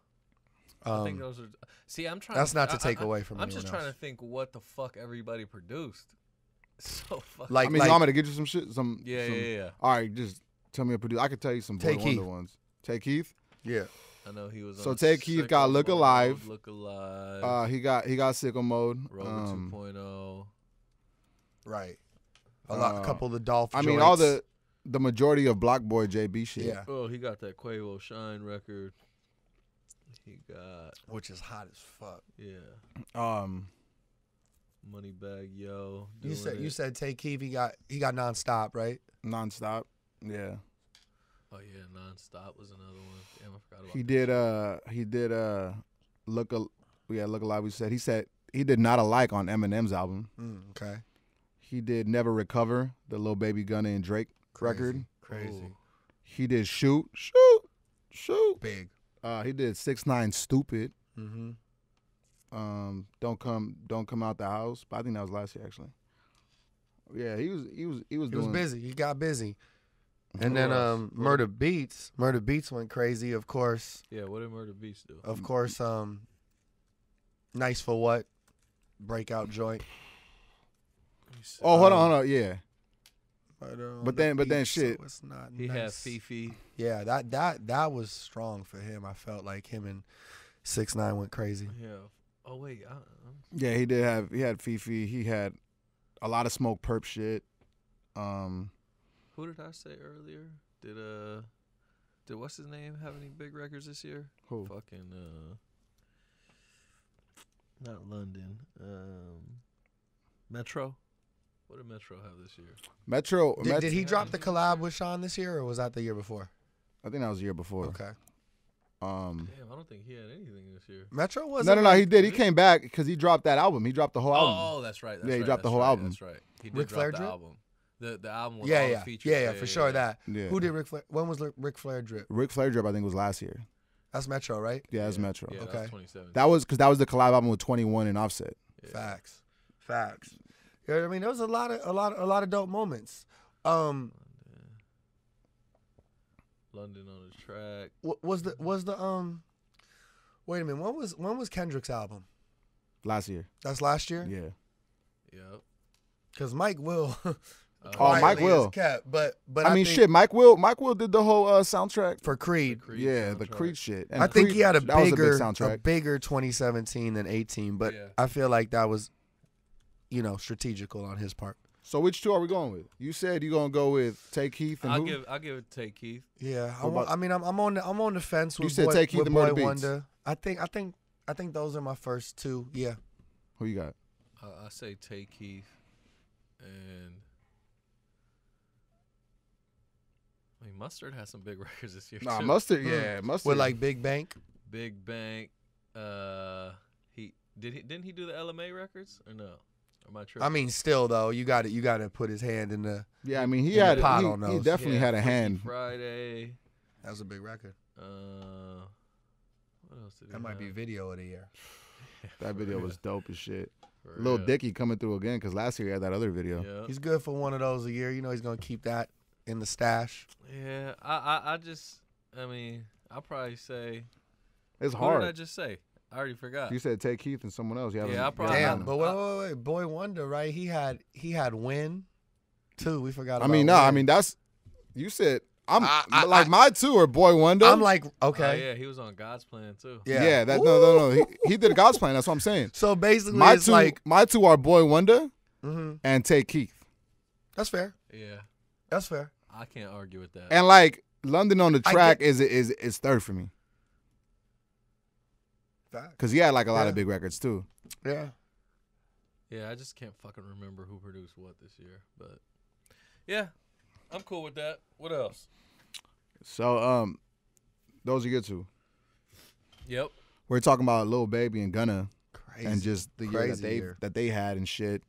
S5: I think those are. See, I'm trying.
S4: That's not to take away from.
S5: I'm just
S4: anyone
S5: trying
S4: else.
S5: to think what the fuck everybody produced. So fucking.
S3: I mean, you want me to get you some shit?
S5: Yeah.
S3: All right, just tell me a producer. I could tell you some Boy
S4: Take
S3: Wonder
S4: Keith.
S3: ones. Take Keith.
S4: Yeah.
S5: I know he was.
S3: So
S5: on
S3: Take Keith
S5: Sicko
S3: got Look
S5: Mode,
S3: Alive.
S5: Look Alive.
S3: He got Sicko Mode.
S5: Rover 2.0.
S4: Right. A couple of the Dolph.
S3: I mean, all the majority of Block Boy JB shit.
S4: Yeah.
S5: Oh, he got that Quavo Shine record. He got,
S4: which is hot as fuck.
S5: yeah. Moneybag Yo.
S4: You said Take Keith. He got Nonstop, right?
S3: Nonstop. Yeah.
S5: Oh yeah, Nonstop was another one. Damn, I forgot about.
S3: He did Look Alive. He said he did Not Alike on Eminem's album.
S4: Okay.
S3: He did Never Recover, the Lil Baby Gunna and Drake record.
S4: Crazy.
S5: Ooh.
S3: He did Shoot.
S4: Big.
S3: He did 6ix9ine Stupid.
S4: Mm-hmm.
S3: Don't come out the house. But I think that was last year actually. Yeah, he was
S4: busy. He got busy. And then Murder Beats went crazy, of course.
S5: Yeah, what did Murder Beats do?
S4: Of course, Nice for What? Breakout joint.
S3: Oh, hold on, yeah.
S4: But
S3: then shit.
S4: So it's not
S5: He
S4: nice.
S5: had Fifi.
S4: Yeah, that was strong for him. I felt like him and 6ix9ine went crazy.
S5: Yeah. Oh wait.
S3: Yeah, he had Fifi. He had a lot of Smoke Perp shit.
S5: Who did I say earlier? Did what's his name have any big records this year?
S3: Who?
S5: Fucking not London. Metro. What did Metro have this year?
S3: Metro.
S4: Did he drop the collab with Sean this year, or was that the year before?
S3: I think that was the year before.
S4: Okay.
S5: Damn, I don't think he had anything this year.
S4: Metro was
S3: No. He did. He came back because he dropped that album. He dropped the whole album.
S5: Oh, that's right.
S3: Yeah, he dropped the whole album.
S5: That's right. He did
S4: Ric
S5: drop
S4: Flair
S5: the
S4: drip?
S5: album. The album with all the
S4: Yeah,
S5: features.
S4: for sure. That.
S3: Yeah.
S4: Who did Ric Flair? When was Ric Flair drip?
S3: Ric Flair drip, I think, was last year.
S4: That's Metro, right?
S3: Yeah, that's Metro.
S5: Yeah,
S4: Okay.
S5: that was 2017.
S3: That was because that was the collab album with 21 and Offset.
S5: Yeah.
S4: Facts. Yeah, I mean, there was a lot of dope moments.
S5: London on the track.
S4: Was the wait a minute, when was Kendrick's album?
S3: Last year.
S4: That's last year?
S3: Yeah.
S5: Yep.
S4: Because Mike Will
S3: Mike
S4: quietly
S3: Will.
S4: is kept, but
S3: I mean,
S4: think
S3: shit. Mike Will did the whole soundtrack.
S4: for Creed.
S3: Yeah, the Creed shit. And
S4: I think
S3: Creed,
S4: he had a
S3: that was
S4: bigger
S3: big soundtrack.
S4: 2017 than 18, but
S5: Yeah.
S4: I feel like that was, strategical on his part.
S3: So which two are we going with? You said you're gonna go with Take Keith and
S5: I'll
S3: who?
S5: give it to Take Keith.
S4: Yeah,
S3: What about-
S4: I'm on the fence
S3: You
S4: with
S3: said
S4: Boy,
S3: Take Keith
S4: with
S3: and
S4: Boy
S3: Murder Beats.
S4: Wonder. I think those are my first two. Yeah.
S3: Who you got?
S5: I say Take Keith, and I mean Mustard has some big records this year
S3: Nah,
S5: too.
S3: Mustard. Yeah, Mustard.
S4: With like Big Bank.
S5: Big Bank. Didn't he do the LMA records or no? Or am I tripping?
S4: I mean, still though, you got to put his hand in the.
S3: Yeah, I mean he
S4: in
S3: had
S4: the pot
S3: he,
S4: on
S3: he
S4: those.
S3: definitely had a
S5: Freaky
S3: hand.
S5: Friday.
S4: That was a big record.
S5: What else did he
S4: That might be
S5: have?
S4: video of the year.
S3: That video was dope as shit.
S5: For
S3: Lil
S5: real.
S3: Dicky coming through again because last year he had that other video.
S5: Yeah.
S4: He's good for one of those a year. He's gonna keep that in the stash.
S5: Yeah. I mean, I'll probably say.
S3: It's
S5: What did I
S3: hard.
S5: just say? I already forgot.
S3: You said Take Keith and someone else. You haven't-
S5: Yeah, I
S3: you
S5: probably-
S3: haven't
S4: Damn,
S3: done
S4: but wait, Boy Wonder, right? He had Win, too. We forgot.
S3: it. I
S4: about
S3: mean, no,
S4: Win.
S3: I mean that's you said. I'm
S4: I-
S3: my two are Boy Wonder.
S4: I'm like,
S5: Oh,
S4: okay,
S5: yeah, he was on God's Plan too.
S3: yeah, that no. He did a God's Plan. That's what I'm saying.
S4: So basically,
S3: My
S4: it's
S3: two,
S4: like,
S3: my two are Boy Wonder
S4: mhm.
S3: and Take Keith,
S4: That's fair.
S5: Yeah.
S4: That's fair.
S5: I can't argue with that.
S3: and like London on the
S4: I
S3: track
S4: get-
S3: is third for me
S4: Fact.
S3: because he had like a lot
S4: Yeah.
S3: of big records too.
S4: Yeah.
S5: Yeah, I just can't fucking remember who produced what this year. But yeah, I'm cool with that. What else?
S3: So those are your two.
S5: Yep.
S3: We're talking about Lil Baby and Gunna
S4: Crazy.
S3: and just the year
S4: Crazy year.
S3: that they had and shit,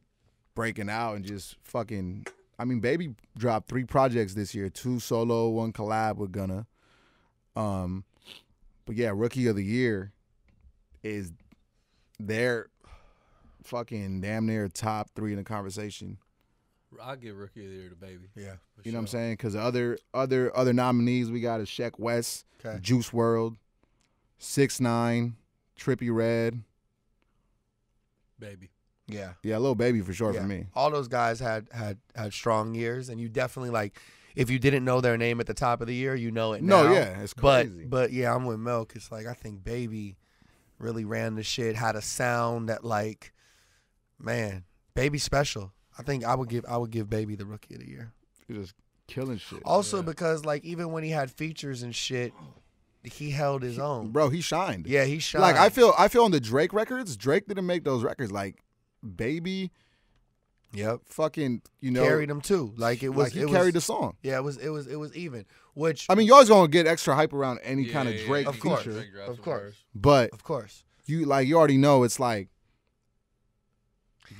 S3: breaking out and just fucking I mean, Baby dropped 3 projects this year, 2 solo, 1 collab with Gunna. But yeah, Rookie of the Year is their fucking damn near top 3 in the conversation.
S5: I'll give Rookie of the Year to Baby.
S4: Yeah.
S3: You know what I'm saying? Because other nominees we got is Sheck West, Juice WRLD, 6ix9ine, Trippie Redd.
S5: Baby.
S4: Yeah.
S3: Yeah, Lil Baby for sure for me.
S4: All those guys had strong years, and you definitely, like, if you didn't know their name at the top of the year, you know it now.
S3: No, yeah, it's crazy.
S4: But yeah, I'm with Milk. It's like, I think Baby really ran the shit, had a sound that, like, man, Baby special. I think I would give Baby the Rookie of the Year.
S3: He's just killing shit.
S4: Also because, like, even when he had features and shit, he held his own.
S3: Bro, he shined.
S4: Yeah, he shined.
S3: Like, I feel on the Drake records, Drake didn't make those records. Like, Baby, fucking, you know,
S4: carried him too. Like, it was,
S3: like he carried the song.
S4: Yeah, it was even. Which,
S3: I mean, you always gonna get extra hype around any kind of Drake
S4: of course,
S3: feature,
S4: of course,
S3: but
S4: of course,
S3: you already know it's like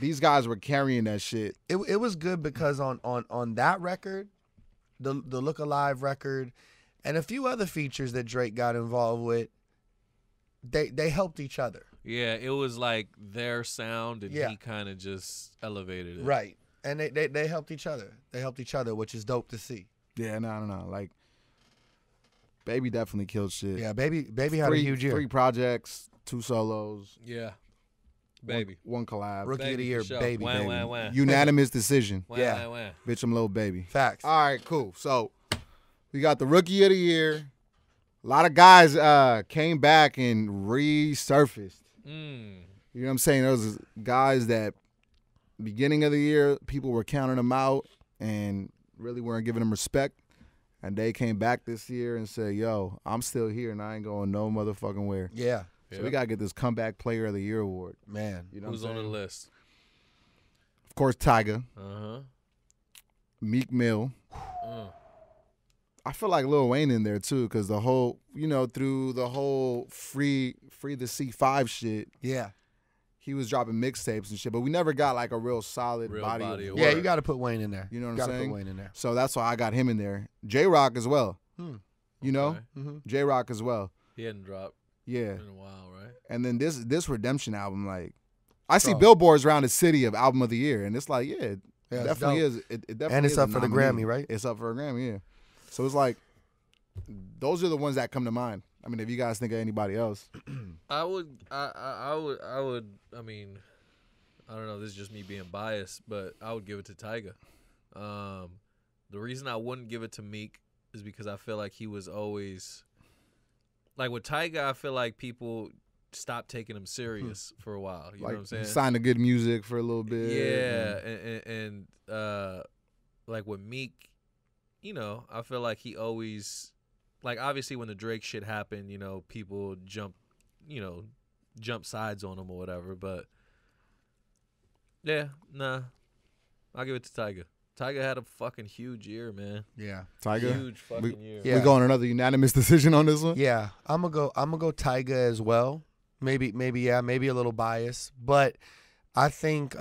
S3: these guys were carrying that shit.
S4: It was good because on that record, the Look Alive record, and a few other features that Drake got involved with, they helped each other.
S5: Yeah, it was like their sound, and he kind of just elevated it.
S4: Right, and they helped each other. They helped each other, which is dope to see.
S3: Yeah, no. Like, Baby definitely killed shit.
S4: Yeah, Baby had a huge year.
S3: 3 projects, 2 solos.
S5: Yeah. Baby.
S3: 1 collab.
S4: Rookie of the Year,
S5: sure.
S4: Baby.
S5: Wah, wah, wah.
S3: Unanimous decision.
S5: Wah,
S4: Yeah.
S5: wah, wah.
S3: Bitch, I'm Lil Baby.
S4: Facts.
S3: All right, cool. So we got the Rookie of the Year. A lot of guys came back and resurfaced. You know what I'm saying? Those guys that beginning of the year, people were counting them out and really weren't giving them respect. And they came back this year and said, yo, I'm still here and I ain't going no motherfucking where.
S4: Yeah.
S3: So we got to get this Comeback Player of the Year award.
S4: Man.
S3: You know
S5: Who's on the list?
S3: Of course, Tyga.
S5: Uh-huh.
S3: Meek Mill. I feel like Lil Wayne in there too, because the whole, through the whole free the C5 shit, he was dropping mixtapes and shit, but we never got like a real solid body of work.
S4: Yeah, you got to put Wayne in there.
S3: You know what
S4: you
S3: I'm
S4: gotta
S3: saying?
S4: Put Wayne in there.
S3: So that's why I got him in there. J-Rock as well. You know?
S4: Mm-hmm.
S3: J-Rock as well.
S5: He hadn't dropped
S3: Yeah.
S5: in a while, right?
S3: And then this Redemption album, like, I see billboards around the city of Album of the Year, and it's like, it definitely is. It definitely
S4: and it's
S3: is
S4: up
S3: a
S4: for the
S3: nominee.
S4: Grammy, right?
S3: It's up for a Grammy, yeah. So it's like, those are the ones that come to mind. I mean, if you guys think of anybody else.
S5: I mean, I don't know, this is just me being biased, but I would give it to Tyga. The reason I wouldn't give it to Meek is because I feel like he was always, like with Tyga, I feel like people stopped taking him serious for a while. You know what I'm saying?
S3: Signed to good music for a little bit.
S5: Yeah, and like with Meek, I feel like he always, like obviously when the Drake shit happened, people jump sides on him or whatever, but yeah, nah, I'll give it to Tyga. Tyga had a fucking huge year, man.
S4: Yeah,
S3: Tyga.
S5: Huge fucking year.
S3: We going another unanimous decision on this one?
S4: Yeah, I'm gonna go Tyga as well. Maybe a little biased, but I think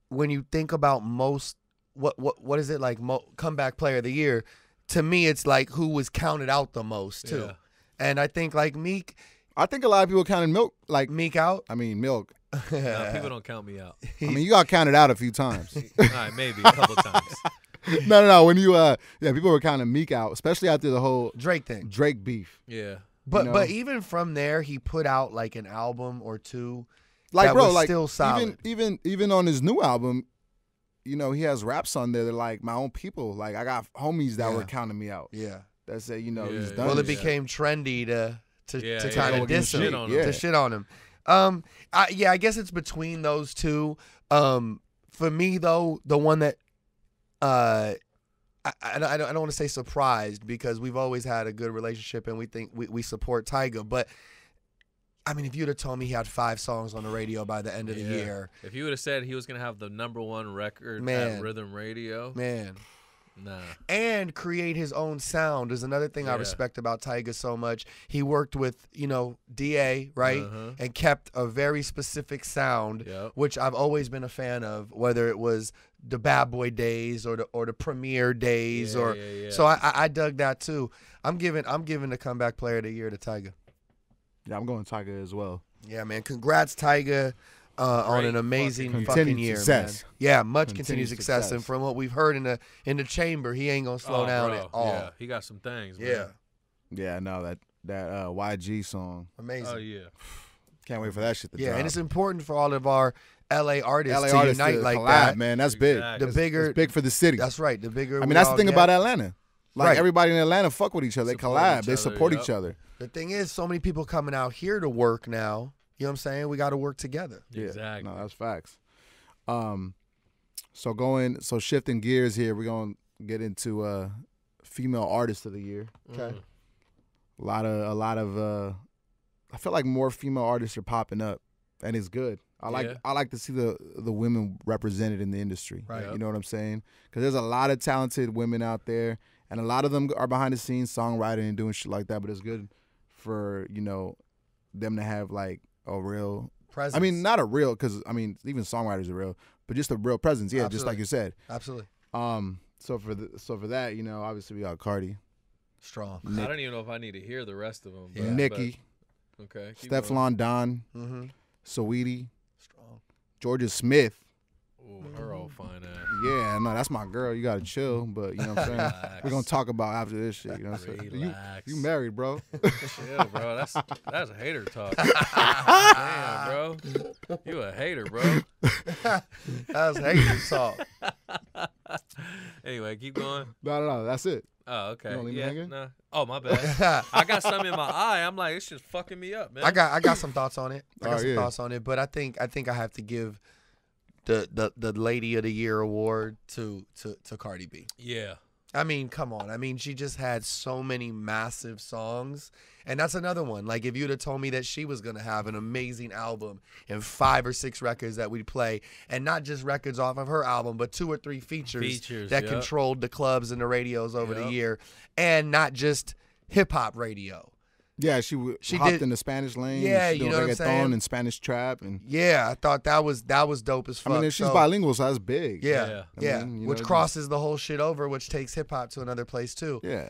S4: when you think about most what is it like comeback player of the year, to me it's like who was counted out the most too.
S5: Yeah.
S4: And I think like Meek,
S3: I think a lot of people counted Milk like
S4: Meek out.
S3: I mean Milk.
S5: Nah, people don't count me out.
S3: I mean, you got counted out a few times.
S5: All right, maybe a couple times.
S3: No. When you people were counting Meek out, especially after the whole
S4: Drake thing.
S3: Drake beef.
S5: Yeah.
S4: But even from there, he put out like an album or two.
S3: Like
S4: that
S3: bro,
S4: was
S3: like
S4: still solid.
S3: even on his new album, he has raps on there that like my own people. Like I got homies that were counting me out.
S4: Yeah.
S3: That say he's done.
S4: Well, it
S3: this.
S4: became trendy to kind of
S3: go
S4: diss him,
S3: shit on him.
S4: to shit on him. I guess it's between those two. For me though, the one that I don't want to say surprised because we've always had a good relationship and we think we support Tyga, but I mean, if you'd have told me he had 5 songs on the radio by the end of the year,
S5: if you would have said he was gonna have the #1 record
S4: Man.
S5: at Rhythm Radio,
S4: man, and create his own sound is another thing I respect about Tyga so much. He worked with, DA, right? And kept a very specific sound, which I've always been a fan of, whether it was the Bad Boy days or the Premier days so I dug that too. I'm giving the comeback player of the year to Tyga.
S3: Yeah, I'm going Tyga as well.
S4: Yeah, man. Congrats, Tyga. On an amazing fucking year,
S3: success.
S4: man. Yeah, much continued success. And from what we've heard in the chamber, he ain't gonna slow down at all.
S5: Yeah, he got some things, man.
S3: Yeah, no, that YG song.
S4: Amazing.
S5: Oh, yeah.
S3: Can't wait for that shit to drop.
S4: And it's important for all of our LA artists
S3: LA
S4: to
S3: artists
S4: unite
S3: to
S4: like
S3: collab,
S4: that.
S3: man. That's big.
S5: Exactly.
S4: The bigger,
S3: it's big for the city.
S4: That's right. The bigger.
S3: I mean, that's the thing about Atlanta. Like, everybody in Atlanta fuck with each other. They collab. They support each other.
S4: The thing is, so many people coming out here to work now. You know what I'm saying? We got to work together.
S3: Yeah,
S5: exactly.
S3: No, that's facts. So shifting gears here, we're gonna get into female artist of the year.
S4: Okay.
S3: A lot of I feel like more female artists are popping up, and it's good. I like to see the women represented in the industry.
S4: Right.
S3: You know what I'm saying? Because there's a lot of talented women out there, and a lot of them are behind the scenes songwriting and doing shit like that. But it's good for them to have like a real
S4: presence.
S3: I mean, not a real, because I mean even songwriters are real, but just a real presence. Yeah,
S4: Absolutely.
S3: just like you said.
S4: Absolutely.
S3: So for that, obviously we got Cardi,
S4: Strong.
S5: I don't even know if I need to hear the rest of them.
S4: Yeah.
S3: Nicki,
S5: Okay.
S3: Stefflon Don,
S4: Mm-hmm.
S3: Saweetie,
S4: Strong.
S3: Georgia Smith.
S5: Ooh, her old fine ass.
S3: Yeah, no, that's my girl. You gotta chill, but you know what I'm saying.
S5: Relax.
S3: We're gonna talk about after this shit. You know what I'm saying.
S5: Relax.
S3: You married, bro?
S5: Chill, bro. That's a hater talk. Damn, bro. You a hater, bro.
S4: That was hater talk.
S5: Anyway, keep going.
S3: No, that's it.
S5: Oh, okay.
S3: You don't leave me
S5: Yeah,
S3: hanging?
S5: nah. Oh, my bad. I got something in my eye. I'm like, it's just fucking me up, man.
S4: I got some thoughts on it. I got some
S3: yeah.
S4: thoughts on it, but I think I have to give the Lady of the Year award to Cardi B.
S5: Yeah.
S4: I mean, come on. I mean, she just had so many massive songs. And that's another one. Like, if you'd have told me that she was going to have an amazing album and 5 or 6 records that we'd play, and not just records off of her album, but 2 or 3 features that controlled the clubs and the radios over the year, and not just hip-hop radio.
S3: Yeah, she hopped in the Spanish lane.
S4: Yeah,
S3: and she
S4: you know what I'm saying?
S3: and Spanish trap, and
S4: Yeah, I thought that was dope as fuck.
S3: I mean, she's
S4: So,
S3: bilingual, so that's big.
S4: Yeah,
S3: I mean,
S4: which crosses the whole shit over, which takes hip-hop to another place, too.
S3: Yeah.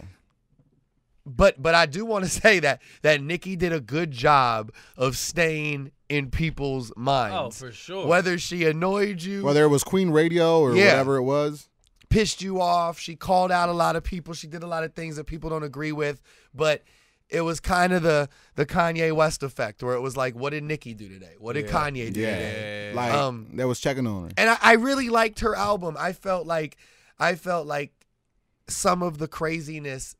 S4: But I do want to say that Nicki did a good job of staying in people's minds.
S5: Oh, for sure.
S4: Whether she annoyed you,
S3: Whether it was Queen Radio or whatever it was.
S4: pissed you off, she called out a lot of people. She did a lot of things that people don't agree with. But it was kind of the Kanye West effect, where it was like, what did Nicki do today? What did Kanye do today?
S3: Like that was checking on her.
S4: And I really liked her album. I felt like some of the craziness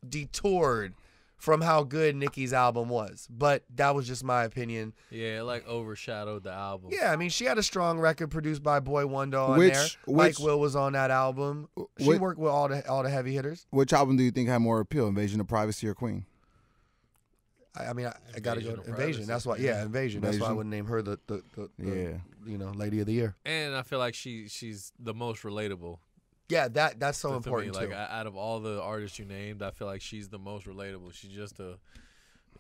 S4: detoured from how good Nicki's album was. But that was just my opinion.
S5: Yeah, it like overshadowed the album.
S4: Yeah, I mean, she had a strong record produced by Boy Wonder on there. Mike Will was on that album. She worked with all the heavy hitters.
S3: Which album do you think had more appeal, Invasion of Privacy or Queen?
S4: I mean, I got to go to Invasion.
S5: Privacy.
S4: That's why, Invasion. That's why I wouldn't name her the Lady of the Year.
S5: And I feel like she's the most relatable.
S4: Yeah, that's so
S5: to
S4: important
S5: me.
S4: too.
S5: Like out of all the artists you named, I feel like she's the most relatable. She's just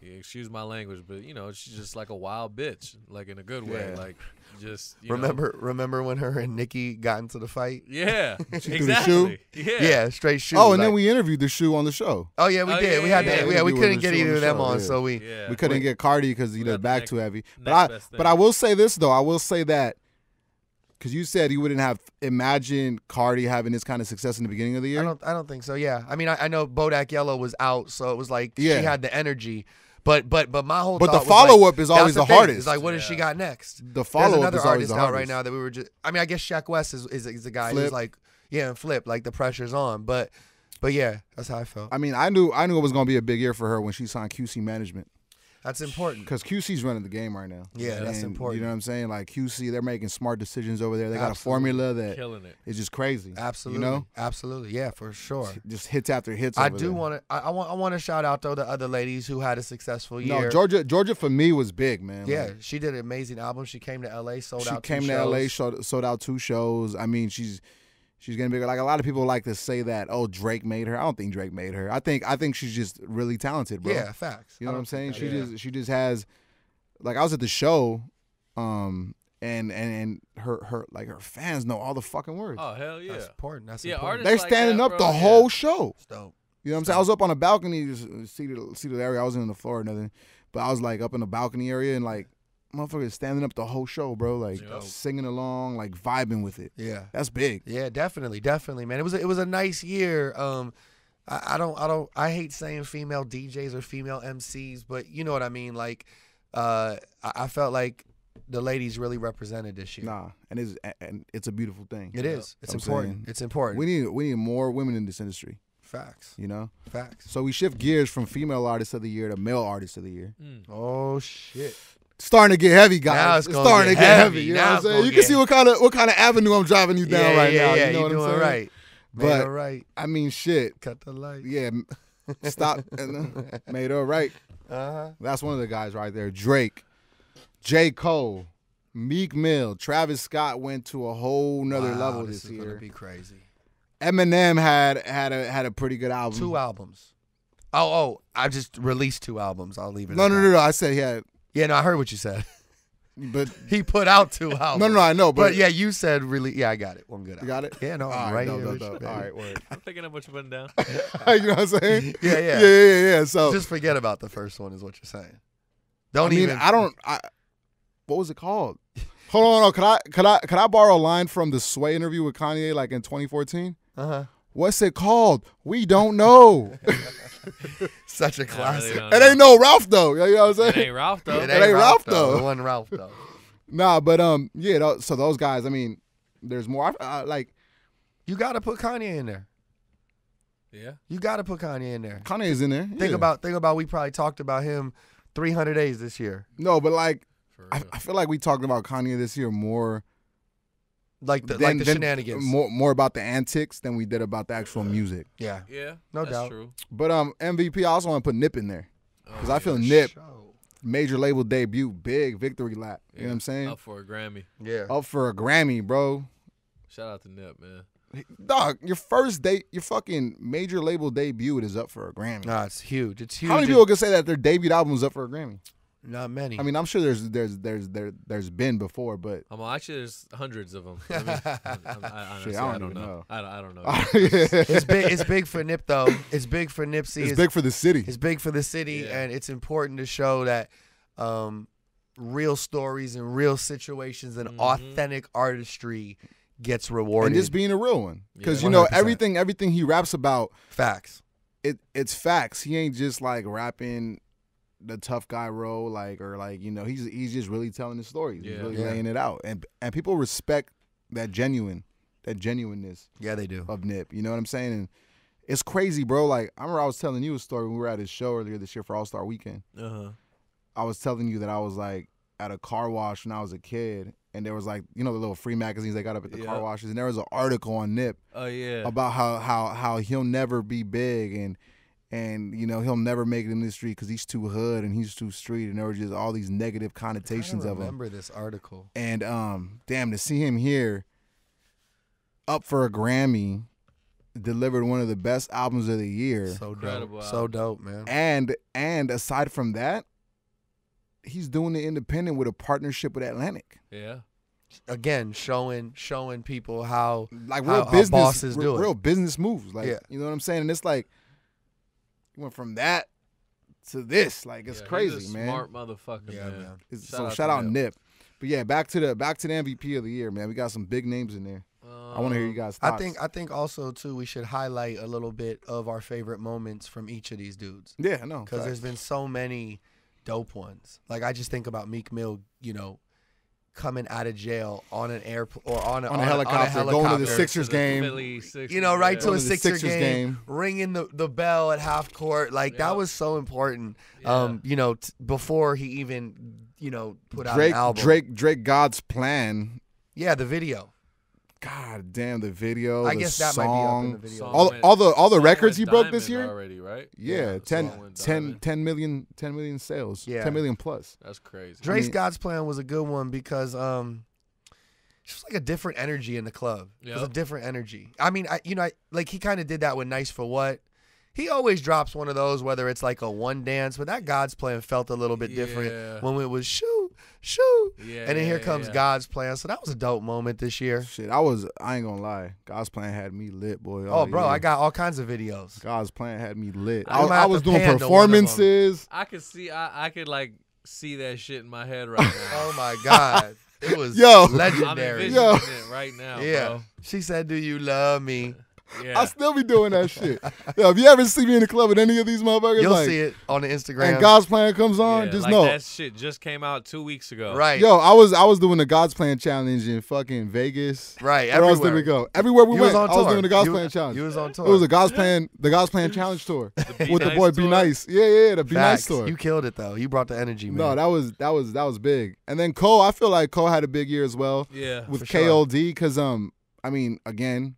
S5: excuse my language, but she's just like a wild bitch, like in a good way.
S3: Yeah.
S5: Like just
S4: remember when her and Nicki got into the fight?
S5: Yeah,
S3: threw the
S5: exactly.
S3: shoe?
S5: Yeah,
S4: straight shoe.
S3: Oh, and then we interviewed the shoe on the show.
S4: Oh yeah, we did.
S5: yeah,
S4: We had
S5: yeah,
S4: that.
S5: yeah.
S4: Yeah, we
S3: We
S4: couldn't
S3: did
S4: get
S3: the
S4: either of
S3: shoe on
S4: them
S3: the
S4: on,
S3: show,
S4: so
S5: yeah.
S3: We couldn't get Cardi because
S5: got
S3: the
S5: the
S3: back
S5: next-
S3: too heavy.
S5: next best
S3: But
S5: thing.
S3: I will say this though. I will say that because you said you wouldn't have imagined Cardi having this kind of success in the beginning of the year.
S4: I don't think so. Yeah, I mean, I know Bodak Yellow was out, so it was like she
S3: Yeah.
S4: had the energy. But my whole
S3: But
S4: thought
S3: the
S4: was like,
S3: follow-up is always
S4: that's
S3: the
S4: thing.
S3: hardest.
S4: It's like, what does she
S5: Yeah.
S4: got next?
S3: The
S4: There's
S3: follow-up
S4: another
S3: is always
S4: artist
S3: the
S4: out right
S3: hardest.
S4: now that we were just. I mean, I guess Shaq West is a guy
S3: Flip.
S4: who's like, and Flip, like the pressure's on. But yeah, that's how I felt.
S3: I mean, I knew it was going to be a big year for her when she signed QC Management.
S4: That's important.
S3: Because QC's running the game right now.
S4: Yeah, that's
S3: And
S4: important.
S3: You know what I'm saying? Like QC, they're making smart decisions over there. They got a
S4: Absolutely.
S3: formula that
S5: killing it.
S3: is just crazy.
S4: Absolutely,
S3: You know?
S4: absolutely, yeah, for sure.
S3: Just hits after hits.
S4: I
S3: over
S4: do
S3: there.
S4: want to. I want to shout out though the other ladies who had a successful year.
S3: No, Georgia for me was big, man.
S4: Yeah,
S3: Like,
S4: she did an amazing album. She came to LA, sold
S3: she
S4: out.
S3: came
S4: 2
S3: to
S4: shows.
S3: LA, sold out 2 shows. I mean, she's She's getting bigger. Like a lot of people like to say that, oh, Drake made her. I don't think Drake made her. I think she's just really talented, bro.
S4: Yeah, facts.
S3: You know what I'm saying?
S4: Yeah.
S3: She just has, like, I was at the show, and her fans know all the fucking words.
S5: Oh hell yeah.
S4: That's important. That's
S5: Yeah,
S4: important.
S5: artists
S3: They're
S5: like
S3: standing
S5: that,
S3: up
S5: bro,
S3: the
S5: yeah.
S3: whole show.
S4: It's dope.
S3: You know what I'm saying? I was up on a balcony, just seated area. I wasn't on the floor or nothing, but I was like up in the balcony area and like motherfuckers standing up the whole show, bro. Like singing along, like vibing with it.
S4: Yeah,
S3: that's big.
S4: Yeah, definitely, man. It was a nice year. I hate saying female DJs or female MCs, but you know what I mean. Like, I felt like the ladies really represented this year.
S3: Nah, and it's a beautiful thing.
S4: It is. It's
S3: I'm
S4: important.
S3: saying.
S4: It's important.
S3: We need more women in this industry.
S4: Facts.
S3: You know?
S4: Facts.
S3: So we shift gears from female artist of the year to male artist of the year.
S4: Oh shit.
S3: Starting to get heavy, guys.
S4: Now
S3: it's starting to get heavy. You know what I'm saying? You can see what kind of avenue I'm driving you down right now.
S4: Yeah,
S3: you know what I'm saying?
S4: Right.
S3: But
S4: all right.
S3: I mean, shit.
S4: Cut the light.
S3: Yeah. Stop. Made her right. That's one of the guys right there. Drake, J. Cole, Meek Mill, Travis Scott went to a whole nother level this
S4: is
S3: year.
S4: gonna be crazy.
S3: Eminem had a pretty good album.
S4: 2 albums. Oh, I just released 2 albums. I'll leave it.
S3: No. I said he had.
S4: Yeah, no, I heard what you said.
S3: But
S4: he put out 2 albums.
S3: No, I know. But
S4: yeah, you said really. Yeah, I got it. One good album.
S3: You got it?
S4: Yeah, no, I'm right here. With you,
S3: all right, word.
S5: I'm picking up what you're putting down.
S3: You know what I'm saying?
S4: Yeah.
S3: So
S4: just forget about the first one, is what you're saying.
S3: What was it called? Hold on. Could I borrow a line from the Sway interview with Kanye, like in 2014? What's it called? We don't know.
S4: Such a classic.
S5: Really
S3: it ain't no Ralph though. You know what I'm saying?
S5: It ain't Ralph though.
S3: It ain't Ralph though.
S4: It wasn't Ralph though.
S3: Nah, but so those guys. I mean, there's more. Like,
S4: you got to put Kanye in there.
S5: Yeah.
S4: You got to put Kanye in there.
S3: Kanye's in there.
S4: Think about. We probably talked about him 300 days this year.
S3: No, but like, I feel like we talked about Kanye this year more.
S4: Like the shenanigans.
S3: More about the antics than we did about the actual music.
S4: Yeah.
S5: Yeah.
S4: No
S5: that's
S4: doubt.
S5: True.
S3: But MVP, I also want to put Nip in there. Because I feel Nip, major label debut, big victory lap. You know what I'm saying?
S5: Up for a Grammy.
S4: Yeah.
S3: Up for a Grammy, bro.
S5: Shout out to Nip, man.
S3: Dog, your fucking major label debut is up for a Grammy.
S4: Nah, it's huge. It's huge.
S3: How many people can say that their debut album is up for a Grammy?
S4: Not many.
S3: I mean, I'm sure there's been before, but
S5: Actually, there's hundreds of them. Honestly, I don't know. I don't know.
S4: It's big for Nip though. It's big for Nipsey.
S3: It's big for the city.
S4: It's big for the city, and it's important to show that real stories and real situations and authentic artistry gets rewarded.
S3: And just being a real one, because
S4: 100%.
S3: everything he raps about,
S4: facts.
S3: It's facts. He ain't just like rapping the tough guy role, he's just really telling the stories. He's really laying it out, and people respect that genuineness.
S4: Yeah, they do.
S3: Of Nip, you know what I'm saying? And it's crazy, bro. Like, I remember I was telling you a story when we were at his show earlier this year for All-Star Weekend. I was telling you that I was like at a car wash when I was a kid, and there was like, the little free magazines they got up at the car washes, and there was an article on Nip. About how he'll never be big and he'll never make it in this street because he's too hood and he's too street, and there were just all these negative connotations of him.
S4: I remember this article.
S3: And damn, to see him here, up for a Grammy, delivered one of the best albums of the year.
S4: So dope, so dope, man.
S3: And aside from that, he's doing the independent with a partnership with Atlantic.
S5: Yeah.
S4: Again, showing people how
S3: real business
S4: bosses do it.
S3: Real business moves. Like,
S4: yeah.
S3: You know what I'm saying? And it's like, went from that to this. Like, it's crazy,
S5: he's a
S3: man.
S5: Smart motherfucker, man.
S3: So shout out Nip. But yeah, back to the MVP of the year, man. We got some big names in there. I want to hear you guys' thoughts.
S4: I think also too we should highlight a little bit of our favorite moments from each of these dudes.
S3: Yeah, I know.
S4: Because there's been so many dope ones. Like, I just think about Meek Mill, coming out of jail on an airplane or on a helicopter,
S3: going to the Sixers game.
S4: Right to a Sixers game, ringing the bell at half court. Like, that was so important.
S5: Yeah.
S4: Before he even, put out an album.
S3: Drake God's Plan.
S4: Yeah, the video.
S3: God damn, the video.
S4: I guess that
S3: song,
S4: might be up in the video.
S3: All the records he broke this year
S5: already, right?
S3: Yeah, 10 million sales.
S4: Yeah.
S3: 10 million plus.
S5: That's crazy.
S4: Drake's God's Plan was a good one because just like a different energy in the club. It was a
S5: Yep.
S4: different energy. I mean, like he kind of did that with Nice for What. He always drops one of those, whether it's like a one dance, but that God's Plan felt a little bit different
S5: Yeah.
S4: when it was shoot, shoot.
S5: Yeah,
S4: And then here
S5: yeah,
S4: comes
S5: yeah.
S4: God's Plan. So that was a dope moment this year.
S3: Shit, I ain't gonna lie. God's Plan had me lit, boy.
S4: Oh, bro,
S3: yeah.
S4: I got all kinds of videos.
S3: God's Plan had me lit.
S4: I might
S3: I
S4: have
S3: was
S4: to
S3: doing
S4: pan to one of 'em.
S3: performances.
S5: I could see. I could like see that shit in my head right now.
S4: Oh, my God. It was
S3: Yo.
S5: I'm
S4: legendary.
S5: envisioning
S3: Yo.
S5: it right now,
S4: Yeah.
S5: bro.
S4: She said, do you love me?
S5: Yeah.
S3: I still be doing that shit. Yo, if you ever see me in the club with any of these motherfuckers,
S4: You'll
S3: like,
S4: see it on the Instagram.
S3: and God's Plan comes on,
S5: Yeah,
S3: just
S5: like
S3: know.
S5: that shit just came out 2 weeks ago.
S4: Right.
S3: Yo, I was doing the God's Plan challenge in fucking Vegas.
S4: Right.
S3: Where else did
S4: Everywhere.
S3: we go? Everywhere we
S4: You
S3: went,
S4: was on
S3: I was
S4: tour.
S3: doing the God's
S4: You-
S3: Plan challenge.
S4: You was on tour.
S3: It was the God's Plan challenge tour with the boy
S5: B-Nyce tour?
S3: B-Nyce. Yeah, the B-Nyce
S4: Facts.
S3: tour.
S4: You killed it, though. You brought the energy, man.
S3: No, that was big. And then Cole, I feel like Cole had a big year as well
S5: Yeah.
S3: with
S4: for sure.
S3: KOD because I mean, again,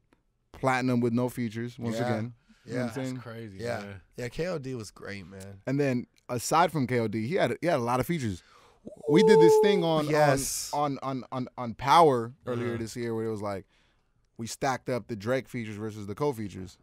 S3: platinum with no features once
S4: Yeah.
S3: again. You know
S4: Yeah.
S3: what I'm saying?
S5: That's crazy.
S4: Yeah.
S5: Man.
S4: Yeah, KOD was great, man.
S3: And then aside from KOD, he had a lot of features. We did this thing on
S4: Yes.
S3: on Power earlier
S5: Uh-huh.
S3: this year where it was like we stacked up the Drake features versus the Cole features.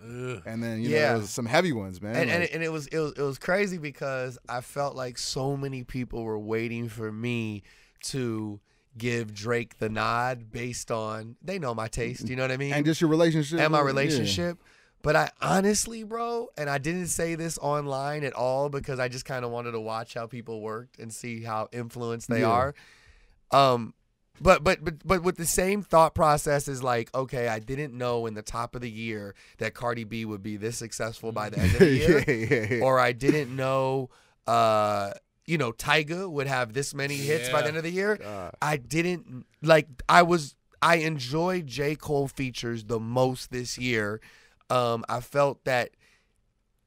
S5: Ugh.
S3: And then you
S4: Yeah.
S3: know there was some heavy ones, man.
S4: And it was crazy because I felt like so many people were waiting for me to give Drake the nod based on they know my taste, you know what I mean?
S3: and just your relationship
S4: And my
S3: yeah.
S4: relationship. But I honestly, bro, and I didn't say this online at all because I just kind of wanted to watch how people worked and see how influenced they
S3: Yeah.
S4: are. But with the same thought process is like, okay, I didn't know in the top of the year that Cardi B would be this successful by the end of the year,
S3: yeah.
S4: or I didn't know, Tyga would have this many hits by the
S5: Yeah.
S4: end of the year.
S3: God.
S4: I didn't like. I enjoyed J. Cole features the most this year. I felt that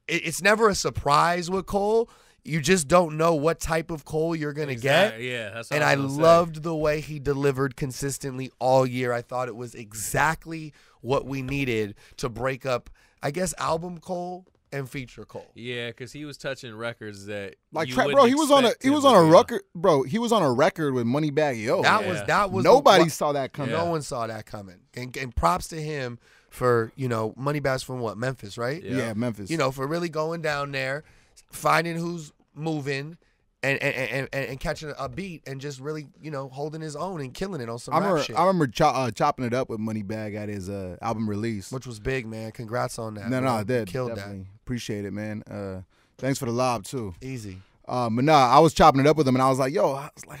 S4: it's never a surprise with Cole. You just don't know what type of Cole you're gonna get.
S5: Yeah, that's what
S4: And
S5: I
S4: I
S5: was gonna say.
S4: loved the way he delivered consistently all year. I thought it was exactly what we needed to break up, I guess, album Cole and feature Cole.
S5: Yeah, because he was touching records that
S3: Like
S5: you
S3: bro,
S5: wouldn't
S3: he was on a
S5: expect
S3: he
S5: him
S3: was
S5: to
S3: on a
S5: be
S3: record, bro. He was on a record with Moneybagg Yo.
S4: That was
S3: Nobody
S4: the,
S3: saw that coming.
S5: Yeah.
S4: No one saw that coming. And props to him for, Moneybags from what? Memphis, right?
S5: Yeah.
S3: Yeah, Memphis.
S4: For really going down there, finding who's moving and catching a beat and just really, holding his own and killing it on some rap shit.
S3: I remember chopping it up with Moneybagg at his album release.
S4: Which was big, man. Congrats on that.
S3: No,
S4: bro.
S3: I did.
S4: Killed
S3: Definitely. Appreciate it, man. Thanks for the lob too.
S4: that. Easy.
S3: But nah, I was chopping it up with him, and I was like,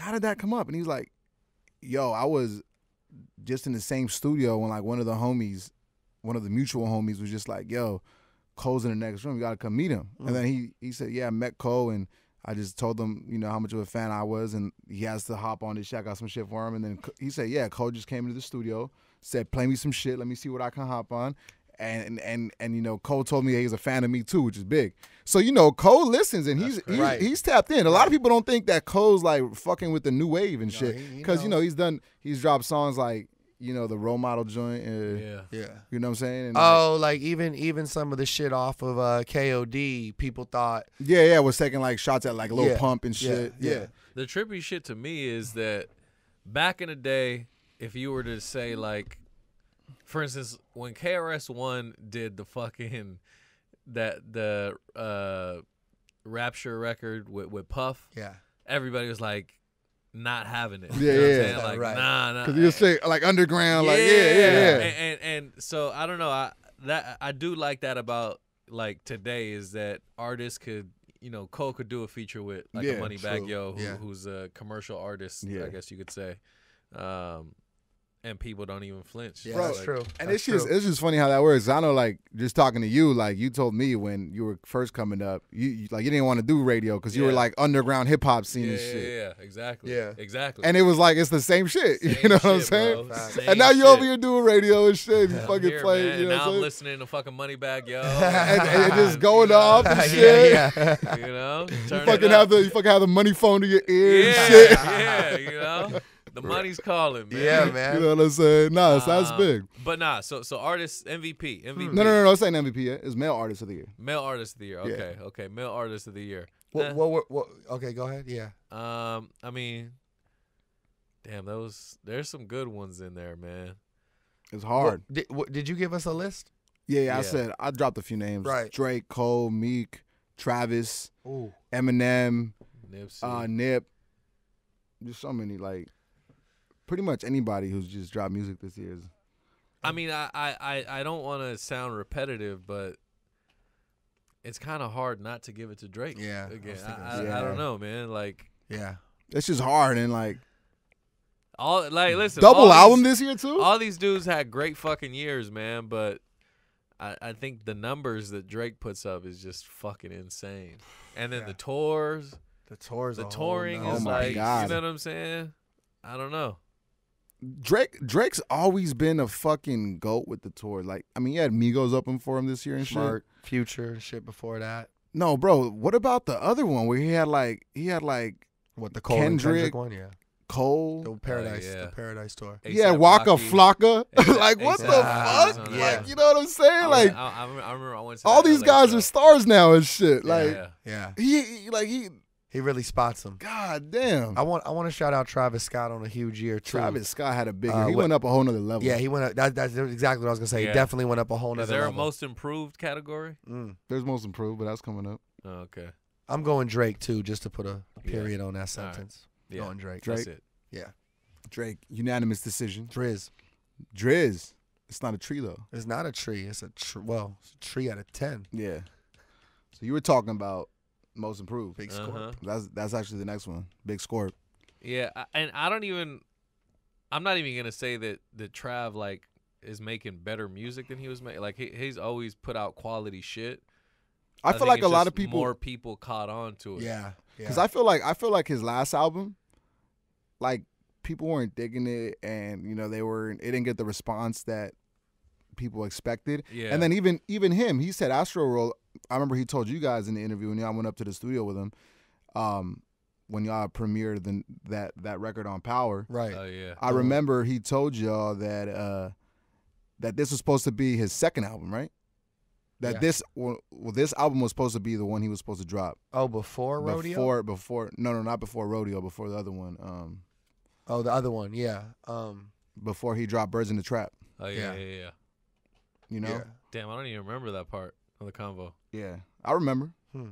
S3: how did that come up? And he's like, yo, I was just in the same studio when like one of the mutual homies was just like, yo, Cole's in the next room. You got to come meet him. And then he said, yeah, I met Cole, and I just told him, how much of a fan I was, and he has to hop on this shit. I got some shit for him. And then he said, yeah, Cole just came into the studio, said, play me some shit. Let me see what I can hop on. And Cole told me he's a fan of me too, which is big. So Cole listens, and he's tapped in. A lot of people don't think that Cole's like fucking with the new wave and shit,
S4: he
S3: because
S4: knows.
S3: he's dropped songs like the Role Model joint.
S5: Yeah.
S4: Yeah.
S3: You know what I'm saying? And
S4: Like even some of the shit off of KOD, people thought.
S3: yeah, was taking like shots at like Lil
S4: Yeah.
S3: Pump and shit.
S4: Yeah.
S5: The trippy shit to me is that back in the day, if you were to say like, for instance, when KRS-One did the fucking the Rapture record with Puff,
S4: Yeah.
S5: everybody was like not having it.
S3: Yeah,
S5: You know what I'm
S3: yeah.
S5: saying? Like
S4: Right.
S5: nah.
S3: Because you say like underground, like yeah.
S5: And so I don't know. I do like that about like today is that artists could. Cole could do a feature with like
S3: Yeah,
S5: a Moneybagg
S3: true.
S5: Yo,
S4: Yeah.
S5: who's a commercial artist,
S3: Yeah.
S5: I guess you could say, and people don't even flinch.
S4: Yeah,
S3: Bro,
S4: that's true.
S3: And
S4: That's
S3: it's just funny how that works. I know, like, just talking to you, like, you told me when you were first coming up, you didn't want to do radio because you were
S5: Yeah.
S3: like underground hip hop scene
S5: Yeah,
S3: and shit.
S5: yeah, exactly.
S4: Yeah.
S5: exactly.
S3: And it was like it's the same shit.
S5: Same
S3: You know what I'm
S5: shit,
S3: saying?
S5: bro.
S4: Facts.
S5: Same
S3: And now you
S5: shit.
S3: over here doing radio and shit. You
S5: I'm
S3: fucking
S5: here,
S3: play.
S5: man.
S3: You know
S5: Now
S3: what
S5: I'm
S3: I'm saying?
S5: listening to fucking Moneybagg Yo,
S3: And just going
S5: You know?
S3: off and shit.
S4: yeah.
S5: You know,
S3: You
S5: turn
S3: fucking
S5: it up.
S3: have the money phone to your ear
S5: yeah,
S3: and shit.
S5: yeah, you know, the money's calling, man.
S4: Yeah, man.
S3: You know what I'm saying? Nah, so that's big.
S5: But nah, so artists MVP.
S3: No, it's not MVP yet. It's male artist of the year.
S5: Male artist of the year.
S3: Yeah.
S5: Okay, male artist of the year.
S4: What, okay, go ahead. Yeah.
S5: I mean, Damn, there's some good ones in there, man.
S3: It's hard.
S4: Did you give us a list?
S3: Yeah, I said I dropped a few names.
S4: Right.
S3: Drake, Cole, Meek, Travis,
S4: Ooh.
S3: Eminem,
S5: Nipsey.
S3: Nip. Just so many, like, pretty much anybody who's just dropped music this year.
S5: I mean, I don't want to sound repetitive, but it's kind of hard not to give it to Drake.
S4: Yeah.
S5: Again,
S3: Yeah.
S5: I don't know, man. Like,
S4: Yeah.
S3: It's just hard and like
S5: listen,
S3: double
S5: all
S3: album
S5: these,
S3: this year too.
S5: All these dudes had great fucking years, man. But I think the numbers that Drake puts up is just fucking insane. And then the tours,
S4: The tours.
S5: the touring
S3: Oh
S5: is
S3: my
S5: like,
S3: God.
S5: you know what I'm saying? I don't know.
S3: Drake's always been a fucking goat with the tour. Like, I mean, he had Migos open for him this year and
S4: Smart, Future, and shit before that.
S3: shit. No, bro. What about the other one where he had like
S4: What, the Cole and
S3: Kendrick,
S4: one? Yeah.
S3: Cole?
S4: The Paradise,
S5: yeah.
S4: the Paradise tour.
S3: Yeah,
S5: A$AP
S3: Waka
S5: Rocky.
S3: Flocka.
S5: A$AP
S3: Like, what the
S5: Rocky was
S3: fuck?
S5: on it.
S3: Like, you know what I'm saying? Like,
S5: I remember I went to
S3: all
S5: that
S3: these
S5: LA
S3: guys
S5: show.
S3: are stars now and shit. Like,
S5: Yeah.
S4: Yeah. He really spots them.
S3: God damn.
S4: I want to shout out Travis Scott on a huge year too.
S3: Travis Scott had a bigger. He
S4: what-
S3: went up a whole nother level.
S4: Yeah, he went up. That's exactly what I was gonna say.
S5: Yeah.
S4: He definitely went up a whole nother
S5: Is there
S4: level.
S5: a most improved category?
S3: There's most improved, but that's coming up.
S5: Oh, okay.
S4: I'm going Drake too, just to put a period on that
S5: All right.
S4: sentence.
S5: Yeah.
S4: Going Drake.
S3: Drake.
S5: That's it.
S4: Yeah.
S3: Drake, unanimous decision.
S4: Driz.
S3: Driz. It's not a tree though.
S4: It's not a tree. It's a it's a tree out of 10.
S3: Yeah. So you were talking about most improved.
S4: Big score.
S3: That's actually the next one. Big score.
S5: Yeah, and I'm not even gonna say that Trav like is making better music than he was making. Like he's always put out quality shit.
S3: I feel
S5: think
S3: like
S5: it's
S3: a lot
S5: just
S3: of people.
S5: more people caught on to it.
S4: Yeah.
S3: Because I feel like his last album, like people weren't digging it, and you know it didn't get the response that people expected.
S5: Yeah.
S3: And then even him, he said Astro World. I remember he told you guys in the interview when y'all went up to the studio with him, when y'all premiered that record on Power.
S4: Right.
S5: Oh yeah.
S3: I remember he told y'all that this was supposed to be his second album, right? That
S4: Yeah.
S3: this album was supposed to be the one he was supposed to drop.
S4: Oh, before Rodeo?
S3: Before no, not before Rodeo, before the other one.
S4: Oh, the other one. Yeah.
S3: Before he dropped Birds in the Trap.
S5: Oh yeah.
S3: You know?
S4: Yeah.
S5: Damn, I don't even remember that part of the convo.
S3: Yeah. I remember.
S4: Hmm.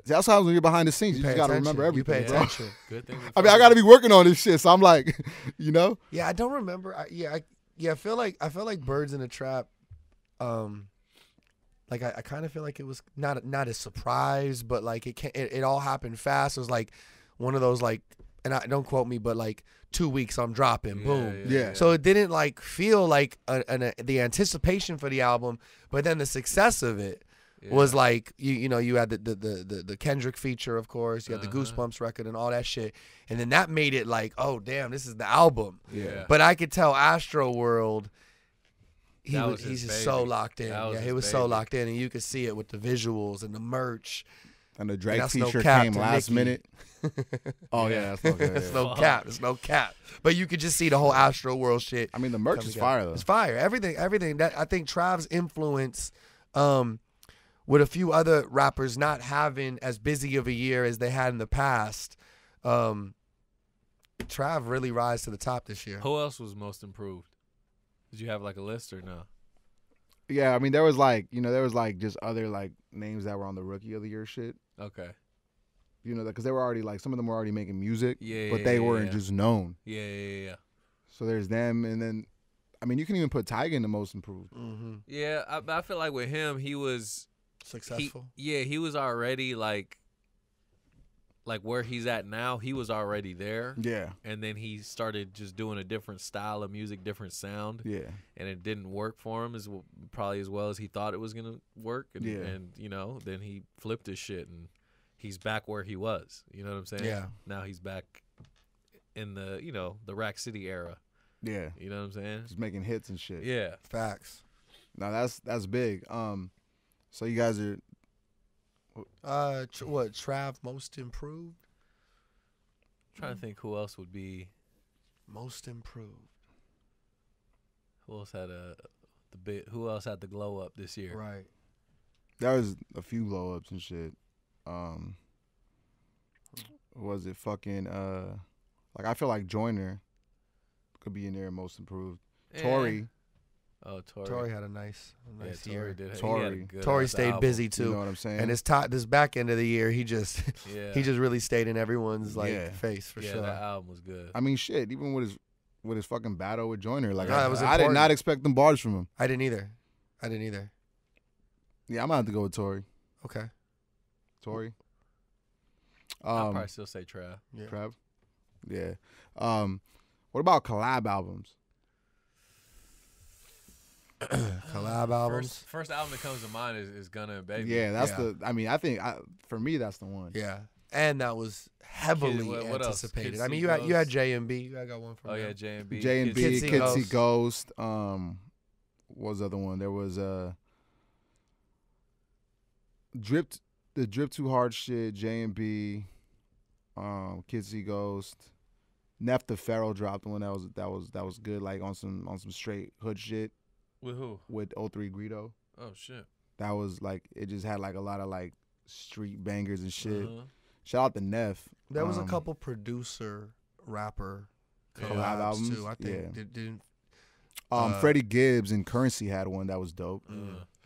S3: That's how when you're behind the scenes. You just
S4: pay
S3: gotta
S4: attention.
S3: remember everything.
S4: You pay
S3: bro.
S4: attention.
S5: Good thing.
S3: I mean, I gotta be working on this shit, so I'm like, you know?
S4: Yeah, I don't remember. I feel like Birds in the Trap. Like I kind of feel like it was not a surprise, but like it all happened fast. It was like one of those like, and I don't quote me, but like 2 weeks I'm dropping, boom.
S3: Yeah.
S4: So it didn't like feel like the anticipation for the album, but then the success of it was like you know you had the Kendrick feature, of course, you had the Goosebumps record and all that shit, and then that made it like, oh damn, this is the album.
S5: Yeah.
S4: But I could tell Astro World.
S5: That
S4: He's
S5: was his
S4: just so
S5: baby.
S4: locked in.
S5: That was
S4: Yeah, he
S5: his
S4: was so
S5: baby.
S4: locked in, and you could see it with the visuals and the merch.
S3: And the Drake
S4: that's no
S3: feature
S4: cap
S3: came
S4: to
S3: last
S4: Nicki.
S3: minute. Oh yeah, that's okay.
S4: It's
S3: Yeah.
S4: no cap. It's no cap. But you could just see the whole Astro World shit.
S3: I mean, the merch
S4: come
S3: is
S4: together.
S3: fire though.
S4: It's fire. Everything. That I think Trav's influence, with a few other rappers not having as busy of a year as they had in the past, Trav really rise to the top this year.
S5: Who else was most improved? Did you have like a list or no?
S3: Yeah, I mean, there was like just other like names that were on the Rookie of the Year shit.
S5: Okay.
S3: You know, because they were already like some of them were already making music,
S5: Yeah,
S3: but they
S5: yeah,
S3: weren't
S5: yeah.
S3: just known.
S5: Yeah.
S3: So there's them, and then, I mean, you can even put Tyga in the most improved.
S4: Mm-hmm.
S5: Yeah, I feel like with him, he was
S4: Successful.
S5: he was already like where he's at now. He was already there,
S3: Yeah,
S5: and then he started just doing a different style of music, different sound,
S3: yeah,
S5: and it didn't work for him probably as well as he thought it was gonna work. And,
S3: Yeah.
S5: and you know, then he flipped his shit, and he's back where he was. You know what I'm saying?
S4: Yeah.
S5: Now he's back in the Rack City era.
S3: yeah.
S5: You know what I'm saying?
S3: Just making hits and shit.
S5: Yeah.
S4: Facts.
S3: Now that's big. So you guys are
S4: What Trav most improved?
S5: Trying to think who else would be.
S4: Most improved.
S5: Who else had Who else had the glow up this year?
S4: Right.
S3: there was a few blow ups and shit. Was it fucking like Like I feel like Joyner could be in there most improved.
S5: Yeah.
S3: Tory.
S5: Oh,
S4: Tory had a nice
S5: Tory
S4: year.
S5: did.
S3: Tory.
S5: He had a good
S4: Tory
S5: ass
S4: stayed
S5: album.
S4: busy too.
S3: You know what I'm saying?
S4: And this back end of the year, he just really stayed in everyone's face for sure.
S5: That album was good.
S3: I mean, shit. Even with his fucking battle with Joyner, like
S4: No, that was
S3: I did
S4: important.
S3: not expect them bars from him.
S4: I didn't either.
S3: Yeah, I'm gonna have to go with Tory.
S4: Okay.
S3: Tory.
S5: I'll probably still say Trav.
S4: Yeah.
S3: Trav. Yeah. What about collab albums?
S4: Collab albums.
S5: First album that comes to mind is Gunna and Baby.
S3: Yeah, that's I mean, I think for me that's the one.
S4: Yeah. And that was heavily
S5: what else?
S4: anticipated.
S5: Kids
S4: I mean,
S5: See
S4: you had
S5: Ghost.
S4: J and B. I got one from
S5: Oh
S4: them.
S5: yeah, J&B.
S3: J&B,
S4: Kids See
S3: Kids See
S4: Ghost.
S3: Ghost. What was the other one? There was the Drip Too Hard shit. J&B, Kids See Ghost. Neff the Pharaoh dropped one that was good, like on some straight hood shit
S5: With who?
S3: with 03 Greedo.
S5: Oh shit.
S3: That was like it just had like a lot of like street bangers and shit.
S5: Uh-huh.
S3: Shout out to Neff.
S4: There was a couple producer rapper collabs
S3: albums,
S4: too. I think
S3: yeah.
S4: didn't.
S3: Freddie Gibbs and Currency had one that was dope.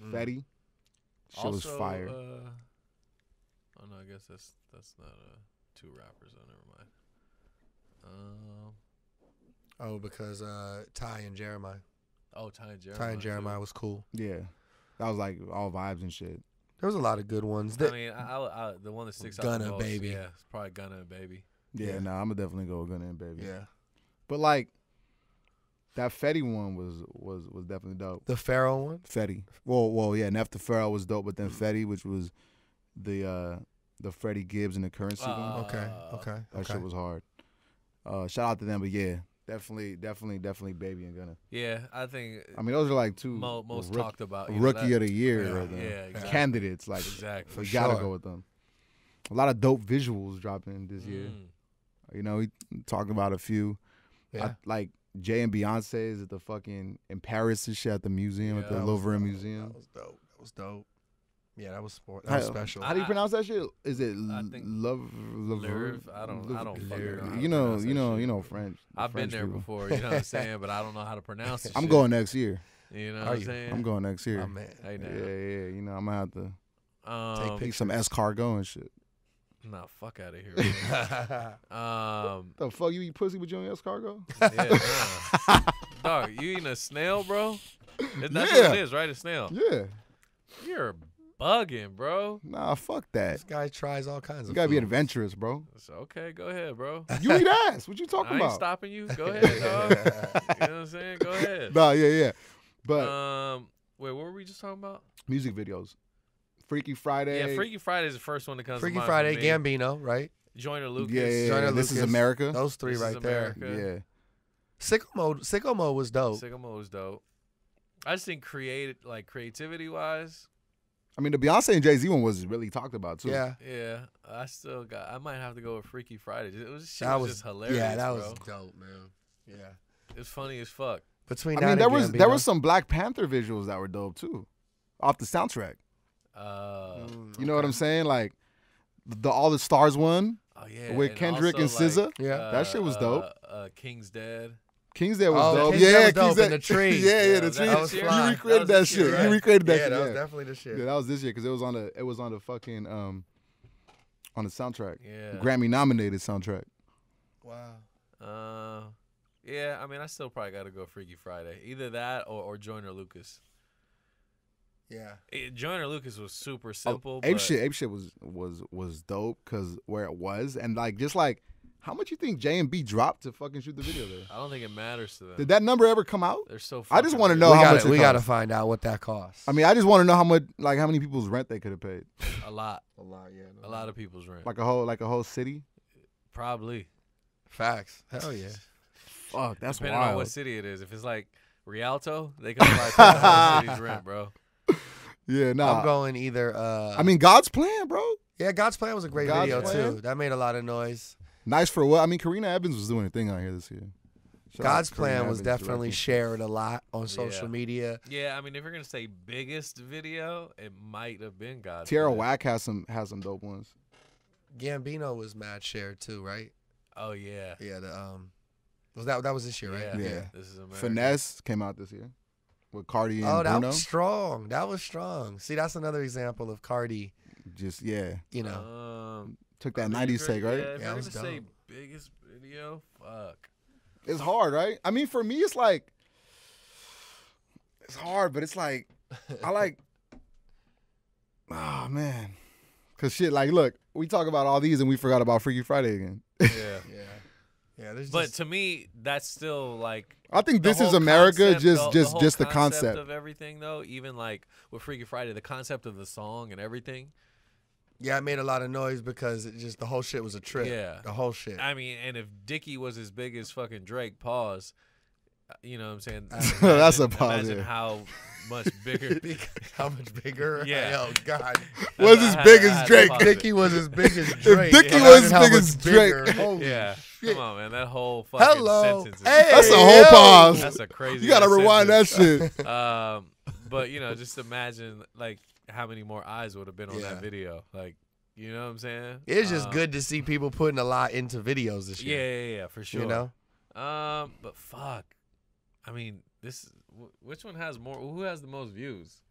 S3: Fetty. Shit was
S5: Also,
S3: fire.
S5: Oh no, I guess that's not two rappers. Oh, never mind.
S4: Because Ty and Jeremiah.
S5: Oh, Ty and Jeremiah.
S4: Ty and Jeremiah was cool.
S3: Yeah. That was like all vibes and shit.
S4: There was a lot of good ones.
S5: I mean, I the one that sticks out the
S4: Gunna,
S5: most,
S4: Baby.
S5: Yeah, it's probably Gunna and Baby.
S3: Yeah, nah, I'm gonna definitely go with Gunna and Baby.
S4: Yeah.
S3: But like that Fetty one was definitely dope.
S4: The Pharaoh one?
S3: Fetty. Well, yeah, Neff the Pharaoh was dope, but then Fetty, which was the Freddie Gibbs and the Currency one.
S4: Okay.
S3: That shit was hard. Shout out to them, but yeah, definitely Baby and Gunna.
S5: Yeah, I think.
S3: I mean, those are like two
S5: most talked about
S3: rookie of the year,
S5: yeah,
S3: right there.
S5: yeah, exactly.
S3: Candidates. Like
S5: Exactly.
S3: we
S5: For
S3: gotta
S4: sure.
S3: go with them. A lot of dope visuals dropping this year. You know, we talked about a few.
S4: Yeah.
S3: Like Jay and Beyonce's at the fucking in Paris and shit at the museum, at the
S5: Yeah,
S3: Louvre Museum.
S4: That was dope. Yeah, that was sport. That was special.
S3: How do you pronounce that shit? Is it
S5: I think
S3: Louvre?
S5: I don't fucking know how to
S3: You know,
S5: pronounce that shit.
S3: you know French.
S5: I've been
S3: French
S5: there
S3: people.
S5: before, you know what I'm saying, but I don't know how to pronounce it.
S3: I'm going next year.
S5: You know
S4: Are
S5: what I'm
S4: you?
S5: saying?
S3: I'm going next year.
S4: Oh, man.
S5: Hey, now.
S3: Yeah. You know, I'm gonna have to
S5: Take
S3: take some escargot and shit.
S5: Nah, fuck out of here. Man.
S3: The fuck you eat pussy with your own escargot?
S5: Yeah, nah. Dog, you eating a snail, bro? That's what
S3: Yeah.
S5: it is, right? A snail.
S3: Yeah.
S5: You're bugging, bro.
S3: Nah, fuck that.
S4: This guy tries all kinds
S3: You
S4: of
S3: gotta be
S4: foods.
S3: adventurous, bro.
S5: So, okay, go ahead, bro.
S3: You eat ass. What you
S5: I
S3: talking
S5: ain't
S3: about?
S5: stopping you. Go ahead, dog. You know what I'm saying? Go ahead.
S3: Nah, yeah. But
S5: Wait, what were we just talking about?
S3: music videos. Freaky Friday.
S5: Yeah, Freaky Friday is the first one that comes
S4: Freaky
S5: to mind.
S4: Friday,
S5: for me.
S4: Gambino, right?
S5: Joyner Lucas.
S3: Yeah.
S4: Joyner
S3: This is
S4: Lucas.
S3: America.
S4: Those three
S5: This is
S4: right there.
S5: America.
S3: Yeah.
S4: Sicko Mode was dope.
S5: Sycamore was dope. I just think creativity wise,
S3: I mean, the Beyonce and Jay-Z one was really talked about too.
S4: Yeah.
S5: yeah, I might have to go with Freaky Friday. Shit
S4: That
S5: was just hilarious.
S4: Yeah, that
S5: bro.
S4: was dope, man. Yeah.
S5: It's funny as fuck.
S4: Between
S3: I
S4: that
S3: mean,
S4: and
S3: there
S4: Gambino.
S3: was some Black Panther visuals that were dope too, off the soundtrack. You know what I'm saying? Like all the stars one
S5: Oh yeah,
S3: with
S5: and
S3: Kendrick and
S5: also,
S3: SZA.
S4: Yeah.
S3: That shit was dope.
S5: King's Dead.
S3: King's Dead was
S4: Oh,
S3: dope.
S4: King's Dead
S3: Yeah,
S4: was dope
S3: King's
S4: in
S3: Dead.
S4: the tree.
S3: yeah,
S5: Yeah,
S3: the
S5: that
S3: tree.
S5: was
S3: You
S5: fly.
S3: recreated
S5: That
S3: that
S5: was
S3: shit.
S5: this year,
S3: You
S5: right?
S3: recreated that
S4: Yeah,
S3: shit.
S4: that was
S3: Yeah.
S4: definitely the shit.
S3: Yeah, that was this year because it was on the fucking on the soundtrack.
S5: Yeah.
S3: Grammy nominated soundtrack.
S4: Wow.
S5: Yeah. I mean, I still probably got to go Freaky Friday. Either that or Joyner Lucas.
S4: Yeah.
S5: Joyner Lucas was super simple.
S3: Ape
S5: but
S3: shit was dope because where it was and just how much you think J&B dropped to fucking shoot the video there?
S5: I don't think it matters to them.
S3: Did that number ever come out?
S5: They're so.
S3: I just
S5: fucking
S3: wanna
S5: good.
S3: know how much it
S4: We gotta
S3: cost.
S4: find out what that costs.
S3: I mean, I just want to know how much how many people's rent they could have paid.
S5: A lot.
S4: a lot, yeah.
S5: A lot of people's rent.
S3: Like a whole city.
S5: Probably.
S4: Facts. Hell yeah.
S3: Fuck, that's
S5: Depending
S3: wild.
S5: on what city it is. If it's like Rialto, they can probably pay the whole city's rent, bro.
S3: Yeah, nah.
S4: I'm going either.
S3: I mean, God's plan, bro.
S4: Yeah, God's Plan was a great
S3: God's
S4: video
S3: Plan?
S4: too. That made a lot of noise.
S3: Nice for what? I mean, Karina Evans was doing a thing out here this year. Shout out
S4: God's
S3: to Karina
S4: Plan was
S3: Evans
S4: definitely
S3: directing.
S4: shared a lot on social
S5: Yeah.
S4: media.
S5: Yeah, I mean, if you're gonna say biggest video, it might have been God's
S3: Tierra
S5: Plan.
S3: Whack has some dope ones.
S4: Gambino was mad shared too, right?
S5: Oh yeah.
S4: Yeah, that was this year, right?
S3: Yeah.
S5: This is America.
S3: Finesse came out this year with Cardi and
S4: Oh, that
S3: Bruno.
S4: was strong. That was strong. See, that's another example of Cardi.
S3: Just you
S4: know,
S3: took that '90s take, right?
S5: Yeah, if
S4: Yeah,
S5: I
S4: it
S5: was
S4: was
S5: to say
S4: dope.
S5: biggest video, fuck.
S3: It's hard, right? I mean, for me, it's like it's hard, but it's like I like. Oh man, cause shit. Like, look, we talk about all these and we forgot about Freaky Friday again.
S5: Yeah.
S4: Yeah.
S5: But to me, that's still like.
S3: I think
S5: the
S3: this is
S5: whole
S3: America.
S5: concept,
S3: Just the
S5: whole
S3: concept
S5: of everything, though. Even like with Freaky Friday, the concept of the song and everything.
S4: yeah, it made a lot of noise because it just the whole shit was a trip.
S5: Yeah.
S4: The whole shit.
S5: I mean, and if Dickie was as big as fucking Drake, pause. You know what I'm saying?
S3: That's a
S5: Imagine-
S3: pause,
S5: Imagine
S3: yeah.
S5: how much bigger.
S4: How much bigger?
S5: Yeah.
S4: Oh God.
S3: was as big as Drake.
S4: Dickie was as big as Drake.
S3: Dickie
S4: Imagine
S3: was as
S4: how
S3: big
S4: much
S3: as
S4: bigger.
S3: Drake.
S4: Holy
S5: Yeah,
S4: shit.
S5: come on, man. That whole fucking
S4: Hello.
S5: sentence. Is
S4: Hey,
S3: That's a whole
S4: yo.
S3: pause.
S5: That's a crazy.
S3: You gotta
S5: ass
S3: rewind that
S5: sentence.
S3: shit.
S5: But you know, just imagine like how many more eyes would have been on
S4: Yeah.
S5: that video. Like, you know what I'm saying?
S4: It's just good to see people putting a lot into videos this
S5: Yeah,
S4: year.
S5: yeah, for sure.
S4: You know?
S5: But fuck. I mean, which one has more? Who has the most views?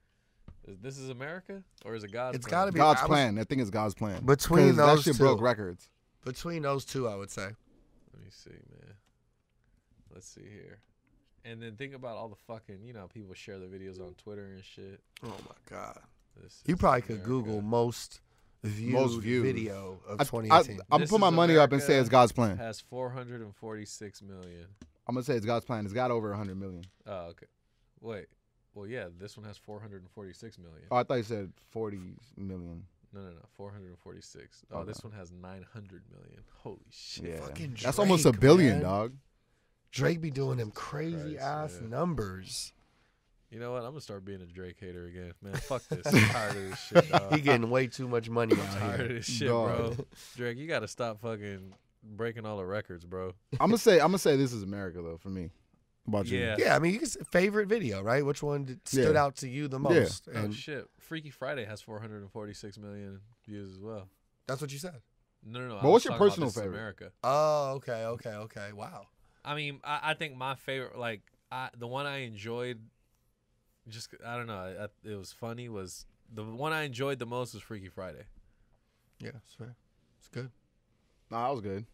S5: This is America, or is it God's?
S4: It's
S5: Plan?
S4: gotta be
S3: God's
S4: I was-
S3: plan. I think it's God's plan.
S4: Between
S3: 'Cause
S4: those
S3: that shit
S4: two.
S3: broke records.
S4: Between those two, I would say.
S5: Let me see, man. Let's see here. And then think about all the fucking, you know, people share their videos on Twitter and shit.
S4: Oh my God.
S5: This
S4: You
S5: is
S4: probably could
S5: America.
S4: Google most
S3: views.
S4: video of
S3: I,
S4: 2018.
S3: I'm
S5: This
S3: gonna put my
S5: is
S3: money up and say
S5: America.
S3: it's God's plan.
S5: Has 446 million.
S3: I'm gonna say it's God's plan. It's got over 100 million.
S5: Oh, okay. Wait. Well, yeah, this one has 446 million.
S3: Oh, I thought you said 40 million.
S5: No, 446. Oh, this one has 900 million. Holy shit.
S3: Yeah,
S4: Fucking
S3: that's almost a
S4: Drake,
S3: billion,
S4: man.
S3: dog.
S4: Drake be doing them crazy
S5: Christ,
S4: ass
S5: yeah.
S4: numbers.
S5: You know what? I'm gonna start being a Drake hater again, man. Fuck this. I'm tired of this shit, dog.
S4: He getting way too much money
S5: I'm
S4: out
S5: tired of
S4: here.
S5: this shit,
S3: Dog.
S5: bro. Drake, you gotta stop fucking breaking all the records, bro.
S3: I'm gonna say this is America though for me. How about you?
S5: Yeah.
S4: Yeah, I mean, you can say favorite video, right? Which one stood
S3: Yeah.
S4: out to you the most?
S5: Oh
S4: And
S5: shit. Freaky Friday has 446 million views as well.
S4: that's what you said.
S5: No. I
S3: But
S5: was
S3: what's your
S5: talking about
S3: personal
S5: This Is
S3: favorite?
S5: America.
S4: Oh, okay. Wow.
S5: I mean, I think my favorite, like, the one I enjoyed, just I don't know, it was funny. Was the one I enjoyed the most was Freaky Friday.
S4: Yeah, it's fair. It's good.
S3: Nah, that was good.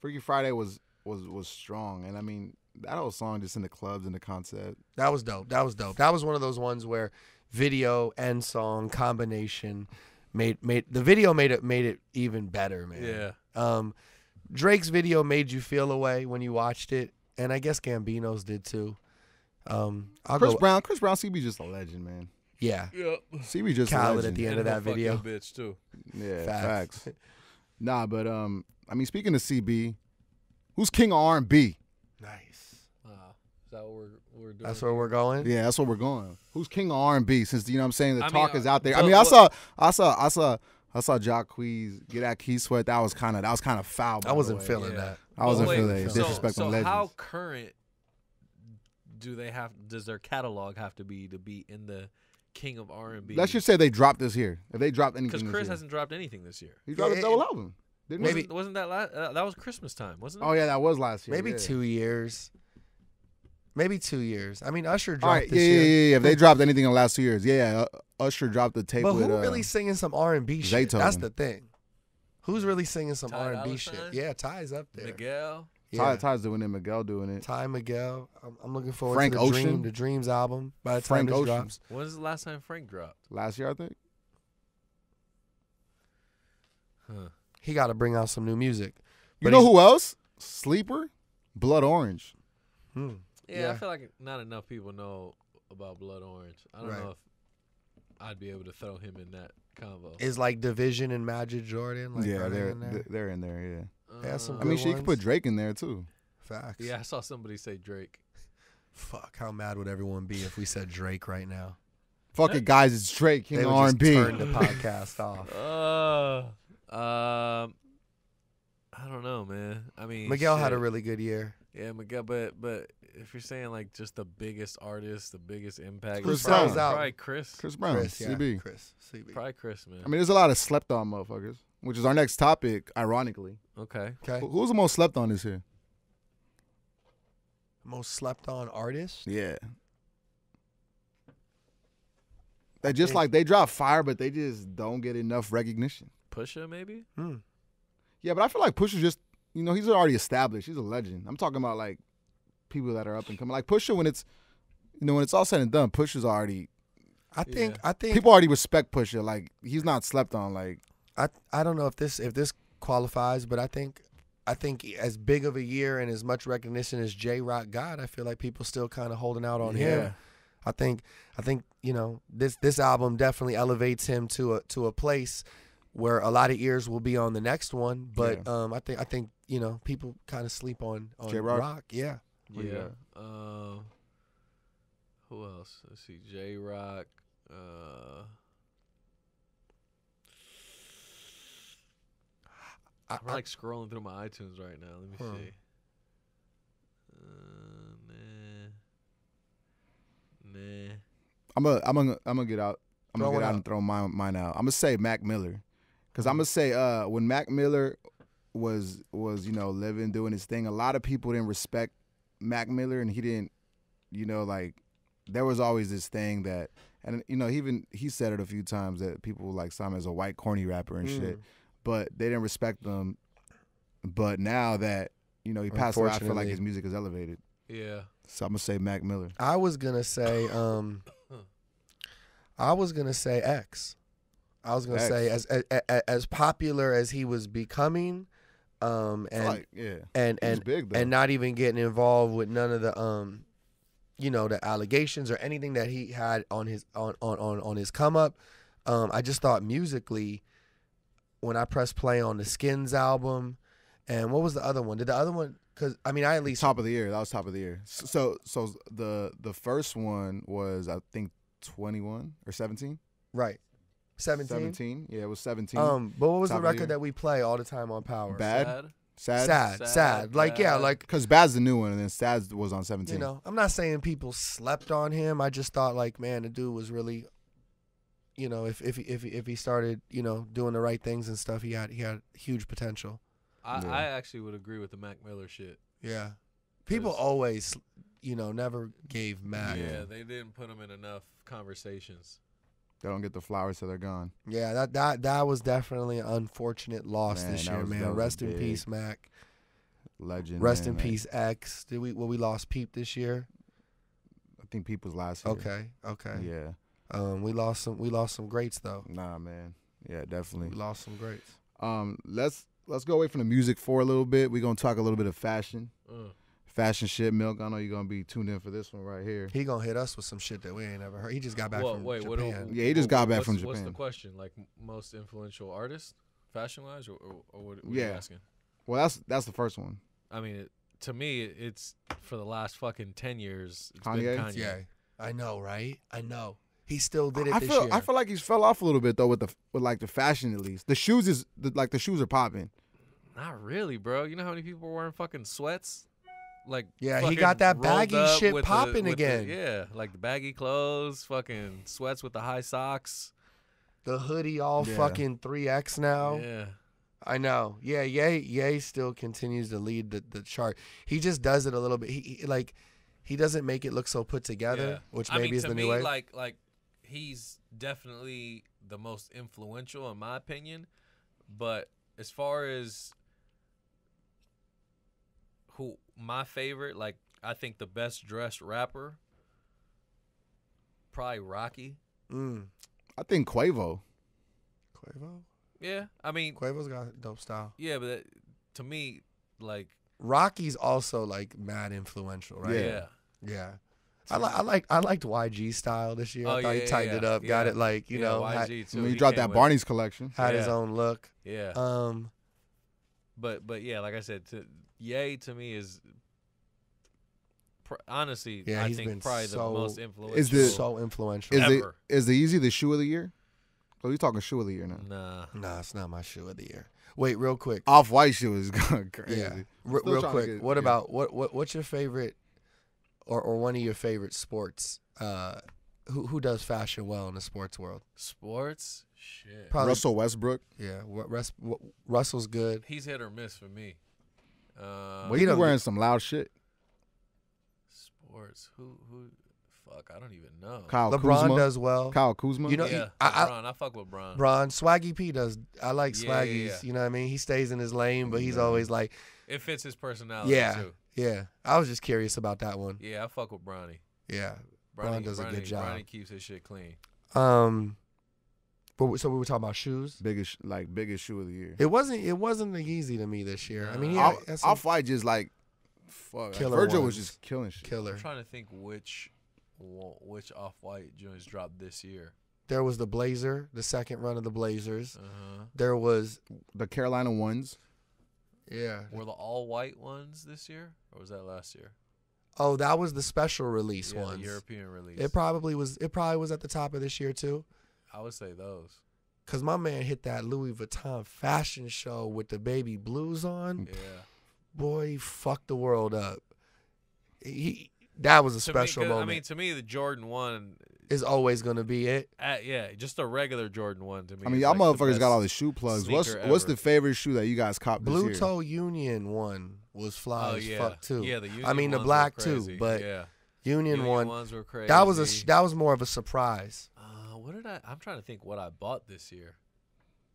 S3: Freaky Friday was strong, and I mean that whole song just in the clubs and the concept.
S4: That was dope. That was one of those ones where video and song combination made the video made it even better, man.
S5: Yeah.
S4: Drake's video made you feel a way when you watched it, and I guess Gambino's did too.
S3: Chris Brown, CB just a legend, man.
S4: Yeah,
S5: Yeah.
S3: CB just a
S4: Khaled
S3: legend.
S4: at the end of that video.
S5: Bitch too.
S3: Yeah,
S4: Facts.
S3: facts. Nah, but I mean, speaking of CB, who's king of R&B?
S4: Nice.
S5: Wow. Is that what we're doing?
S4: That's where we're going.
S3: Yeah, that's where we're going. Who's king of R&B? Since you know what I'm saying, the
S5: I mean,
S3: talk is out there.
S5: the-
S3: I mean, I saw Jacquees get at Key Sweat. That was kind of foul. by
S4: I
S3: the
S4: wasn't
S3: way.
S4: feeling
S5: Yeah.
S4: that.
S3: I wasn't
S5: Wait,
S3: feeling it.
S5: so-
S3: Disrespecting
S5: so
S3: legends.
S5: how current does their catalog have to be in the king of R&B?
S3: Let's just say they dropped this year. If they dropped anything
S5: because
S3: this
S5: Chris
S3: year.
S5: hasn't dropped anything this year.
S3: He dropped a
S4: Yeah,
S3: double album. Didn't he?
S4: Maybe-
S5: Wasn't that that was Christmas time, wasn't it?
S3: Oh yeah, that was last year.
S4: Maybe
S3: yeah.
S4: 2 years. Maybe 2 years. I mean, Usher
S3: All
S4: dropped
S3: right,
S4: this
S3: yeah,
S4: year.
S3: yeah. If they dropped anything in the last 2 years, yeah. Usher dropped the tape
S4: But
S3: with.
S4: who really singing some R&B shit?
S3: Zaytoven.
S4: That's the thing. Who's really singing some
S5: Ty
S4: R&B
S5: Dolla
S4: shit?
S5: $ign?
S4: Yeah, Ty's up there.
S5: Miguel.
S4: Yeah.
S3: Ty's doing it. Miguel doing it.
S4: Ty Miguel. I'm looking forward
S3: Frank
S4: to the
S3: Ocean.
S4: the Dreams album by the time
S3: Frank
S4: this
S3: Ocean.
S4: drops.
S5: When was the last time Frank dropped?
S3: Last year, I think.
S5: Huh.
S4: He got to bring out some new music.
S3: You
S4: But
S3: know
S4: he's-
S3: who else? Sleeper, Blood Orange.
S4: Hmm.
S5: Yeah, I feel like not enough people know about Blood Orange. I don't
S4: Right.
S5: know if I'd be able to throw him in that combo.
S4: Is like Division and Magic Jordan. Like,
S3: Yeah,
S4: are they
S3: they're
S4: in there?
S3: they're in there. Yeah.
S4: They have some
S3: I mean,
S4: good
S3: she could put
S4: ones.
S3: Drake in there too.
S4: Facts.
S5: Yeah, I saw somebody say Drake.
S4: Fuck, how mad would everyone be if we said Drake right now?
S3: Fuck it, guys. It's Drake, king
S4: They
S3: of
S4: would just
S3: R&B.
S4: turn the podcast off.
S5: I don't know, man. I mean,
S4: Miguel had a
S5: shit.
S4: really good year.
S5: Yeah, Miguel, but if you're saying like just the biggest artist, the biggest impact,
S3: Chris
S5: it's probably,
S3: Brown.
S5: probably Chris.
S3: Chris Brown,
S4: Chris, yeah.
S3: CB.
S4: Chris, CB.
S5: Probably Chris, man.
S3: I mean, there's a lot of slept on motherfuckers. which is our next topic, ironically.
S5: Okay.
S4: Okay.
S3: Who's the most slept on this year?
S4: Most slept on artist?
S3: Yeah. They just like they drop fire, but they just don't get enough recognition.
S5: Pusha, maybe?
S3: Yeah, but I feel like Pusha just, he's already established. He's a legend. I'm talking about like people that are up and coming. Like Pusha, when it's, when it's all said and done, Pusha's already.
S4: I think
S3: People already respect Pusha. Like he's not slept on. Like
S4: I don't know if this qualifies, but I think as big of a year and as much recognition as J-Rock got, I feel like people still kind of holding out on him. I think this album definitely elevates him to a place where a lot of ears will be on the next one. But I think people kind of sleep on
S3: J-Rock.
S4: Rock. Yeah.
S5: Yeah. Who else? Let's see. J-Rock. I'm like scrolling through my iTunes right now. Let me see. Nah. I'm
S3: gonna get out. I'm gonna get out and throw mine out. I'm gonna say Mac Miller, because I'm gonna say when Mac Miller was living, doing his thing, a lot of people didn't respect Mac Miller, and he didn't, like there was always this thing that, and he said it a few times that people like saw him as a white corny rapper and shit, but they didn't respect him. But now that he passed away, I feel like his music is elevated.
S5: Yeah.
S3: So I'm gonna say Mac Miller.
S4: I was gonna say X. I was gonna say as popular as he was becoming, and
S3: big,
S4: and not even getting involved with none of the the allegations or anything that he had on his on his come up. I just thought musically, when I pressed play on the Skins album, and what was the other one? Did the other one? Because I at least
S3: top of the year. That was top of the year. So the first one was I think 21 or 17.
S4: Right. 17?
S3: 17. Yeah, it was 17.
S4: But what was the record that we play all the time on Power?
S3: Bad.
S4: Sad. Like,
S5: bad.
S4: yeah, like.
S3: Because Bad's the new one, and then Sad was on 17.
S4: I'm not saying people slept on him. I just thought, like, man, the dude was really, if he started, doing the right things and stuff, he had huge potential.
S5: I actually would agree with the Mac Miller shit.
S4: Yeah. People always, never gave Mac.
S5: Yeah, they didn't put him in enough conversations.
S3: They don't get the flowers till they're gone.
S4: Yeah, that was definitely an unfortunate loss this year, man. Rest in peace, Mac.
S3: Legend.
S4: Rest in peace, X. We lost Peep this year?
S3: I think Peep was last year.
S4: Okay.
S3: Yeah.
S4: We lost some greats though.
S3: Nah, man. Yeah, definitely.
S4: We lost some greats.
S3: Let's go away from the music for a little bit. We're gonna talk a little bit of fashion. Fashion shit, Milk. I know you're gonna be tuned in for this one right here.
S4: He gonna hit us with some shit that we ain't never heard. He just got back from Japan.
S3: He just got back from Japan.
S5: What's the question? Like most influential artist, fashion wise, or what are you asking?
S3: Well, that's the first one.
S5: I mean, to me, it's for the last fucking 10 years. It's
S3: Kanye?
S5: been Kanye.
S4: Yeah, I know, right? I know. He still did it this
S3: year.
S4: year.
S3: I feel like he's fell off a little bit though with like the fashion at least. The shoes the shoes are popping.
S5: Not really, bro. You know how many people were wearing fucking sweats? Like
S4: he got that baggy shit popping again.
S5: Like the baggy clothes, fucking sweats with the high socks.
S4: The hoodie all fucking 3X now.
S5: Yeah.
S4: I know. Yeah, Ye still continues to lead the chart. He just does it a little bit. He doesn't make it look so put together, which maybe is the new way.
S5: Like he's definitely the most influential in my opinion, but as far as who my favorite, like I think the best dressed rapper, probably Rocky.
S3: I think Quavo.
S5: Yeah, I mean
S4: Quavo's got dope style.
S5: Yeah, but to me, like
S4: Rocky's also like mad influential, right?
S5: Yeah.
S4: I liked YG style this year. I thought he tightened it up, got it like
S5: YG too.
S3: He dropped that Barney's collection.
S4: Had his own look.
S5: Yeah. But yeah, like I said, Ye to me is honestly, I think probably the most influential.
S4: So influential.
S5: Ever.
S3: Is the Yeezy the shoe of the year? Oh, you talking shoe of the year now?
S4: Nah, it's not my shoe of the year. Wait, real quick.
S3: Off-White shoe is going crazy.
S4: Yeah. Real quick. What about what's your favorite or one of your favorite sports? Who does fashion well in the sports world?
S5: Sports? Shit.
S4: Probably,
S3: Russell Westbrook.
S4: Yeah, Russell's good.
S5: He's hit or miss for me.
S3: Well, he wearing some loud shit.
S5: Sports. Who? Fuck, I don't even know.
S3: Kyle
S4: LeBron
S3: Kuzma.
S4: does well.
S3: Kyle Kuzma.
S4: You know,
S5: Yeah,
S4: I
S5: LeBron. I fuck with Bron.
S4: Bron, Swaggy P does. I like
S5: Yeah,
S4: Swaggy's.
S5: yeah.
S4: You know what I mean? He stays in his lane, but he's always like,
S5: It fits his personality
S4: yeah,
S5: too.
S4: yeah. I was just curious about that one.
S5: Yeah, I fuck with Bronny.
S4: Yeah, Bron does a good job.
S5: Bronny keeps his shit clean.
S4: But so we were talking about shoes.
S3: biggest shoe of the year.
S4: It wasn't the Yeezy to me this year. I mean,
S5: Nah.
S4: yeah,
S3: Off-White just like fuck.
S4: Killer
S3: Virgil
S4: ones.
S3: was just killing shit.
S4: killer.
S5: I'm trying to think which Off-White joints dropped this year.
S4: There was the Blazer, the second run of the Blazers.
S5: Uh-huh.
S4: There was,
S3: The Carolina ones.
S4: yeah.
S5: Were the all-white ones this year, or was that last year?
S4: Oh, that was the special release
S5: Yeah,
S4: ones.
S5: the European release.
S4: It probably was at the top of this year too.
S5: I would say those.
S4: Cause my man hit that Louis Vuitton fashion show with the baby blues on.
S5: Yeah.
S4: Boy, he fucked the world up. That was a
S5: To me,
S4: special
S5: 'cause,
S4: moment.
S5: I mean, to me, the Jordan 1,
S4: is always gonna be it.
S5: yeah, just a regular Jordan 1 to me.
S3: I mean,
S5: is
S3: y'all
S5: like the
S3: motherfuckers got
S5: best
S3: all the shoe plugs. What's
S5: sneaker
S3: the
S5: ever.
S3: favorite shoe that you guys copped this
S4: Blue
S3: year?
S4: Toe Union one was fly
S5: Oh,
S4: as
S5: yeah.
S4: fuck too.
S5: Yeah, the Union
S4: I mean the
S5: ones were
S4: black
S5: crazy.
S4: too, but
S5: yeah.
S4: Union one
S5: ones were crazy.
S4: that was more of a surprise.
S5: What did I'm trying to think what I bought this year.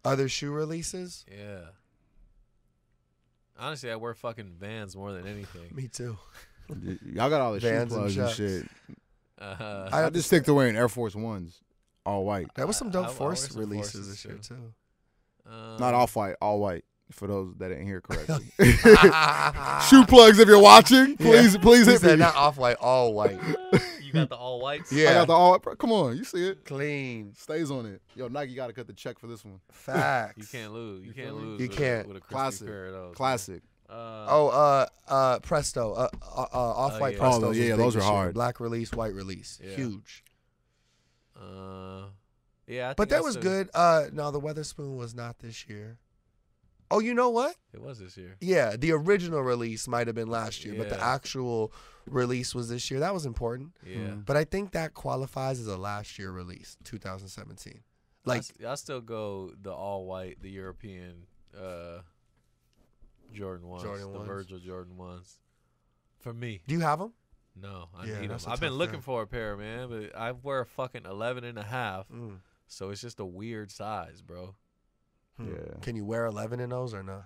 S4: Other shoe releases?
S5: Yeah. Honestly, I wear fucking Vans more than anything.
S4: Me too.
S3: Y'all got all the
S4: Vans
S3: shoe
S4: and
S3: plugs and
S4: Chucks.
S3: shit.
S5: Uh,
S3: I just stick to wearing Air Force Ones, all white.
S4: There was some
S5: I
S4: dope
S5: wear
S4: Force
S5: some
S4: releases
S5: Forces,
S4: this year
S5: too.
S4: too.
S3: Not off-white, all white. For those that didn't hear correctly. Shoe plugs, if you're watching, please
S4: He
S3: hit
S4: said
S3: me.
S4: not off white, all white.
S5: You got the all whites?
S4: Yeah.
S3: I got the all. Come on, you see it?
S4: Clean.
S3: Stays on it. Yo, Nike got to cut the check for this one.
S4: Facts.
S5: You can't lose. You can't
S3: feel me?
S5: lose.
S4: You
S5: with
S4: can't.
S5: with a crispy
S3: Classic.
S5: pair of those.
S3: Classic.
S4: Presto. Off white
S5: yeah.
S4: Prestos.
S3: Oh,
S4: was
S3: yeah,
S4: big
S3: those
S4: this
S3: are
S4: year.
S3: hard.
S4: Black release, white release.
S5: Yeah.
S4: Huge.
S5: Yeah, I
S4: But
S5: think
S4: that
S5: I
S4: was
S5: still-
S4: good. No, the Weatherspoon was not this year. Oh, you know what?
S5: It was this year.
S4: Yeah, the original release might have been last year, but the
S5: Yeah.
S4: actual release was this year. That was important.
S5: Yeah.
S4: But I think that qualifies as a last year release, 2017. Like,
S5: I still go the all white, the European Jordan ones,
S4: Jordan
S5: the
S4: ones.
S5: Virgil Jordan ones. For me,
S4: do you have them?
S5: no, I
S4: Yeah,
S5: need them.
S4: that's a
S5: I've been
S4: tough
S5: looking
S4: pair.
S5: for a pair, man, but I wear a fucking 11 and a half,
S4: Mm.
S5: so it's just a weird size, bro.
S3: Yeah.
S4: Can you wear 11 in those or not?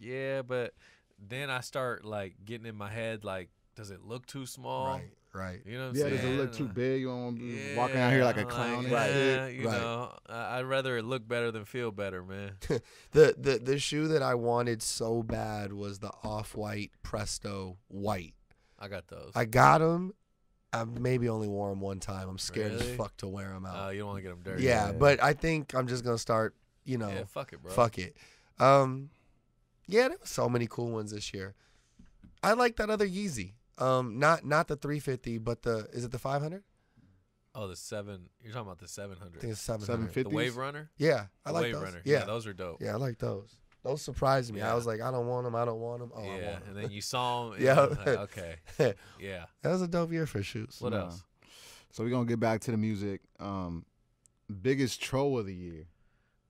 S5: Yeah, but then I start like getting in my head, like, does it look too small?
S4: Right.
S5: You know what I'm
S3: Yeah,
S5: saying?
S3: does it look too big? You don't want to be walking out here like a
S5: I'm
S3: clown. and
S5: yeah,
S3: shit?
S5: you
S4: Right.
S5: know, I'd rather it look better than feel better, man.
S4: The shoe that I wanted so bad was the Off-White Presto white.
S5: I got those.
S4: I got them. I maybe only wore them one time. I'm scared
S5: Really?
S4: as fuck to wear them out.
S5: You don't want to get them dirty.
S4: Yeah, but I think I'm just going to start,
S5: Yeah, fuck it, bro.
S4: fuck it. Yeah, there were so many cool ones this year. I like that other Yeezy. Not the 350, but is it the 500?
S5: Oh, the 7. You're talking about the 700.
S4: I think it's 700.
S3: 750?
S5: The Wave Runner?
S4: Yeah, I
S5: The
S4: like
S5: Wave
S4: those.
S5: Runner.
S4: Yeah,
S5: those are dope.
S4: yeah, I like those. Those surprised me. I
S5: Yeah.
S4: was like, I don't want them. I don't want them. Oh, I
S5: Yeah,
S4: want them.
S5: and then you saw them.
S4: Yeah.
S5: Okay. Yeah.
S4: That was a dope year for shoes.
S5: What
S3: Nah.
S5: else?
S3: So we're going to get back to the music. Biggest troll of the year.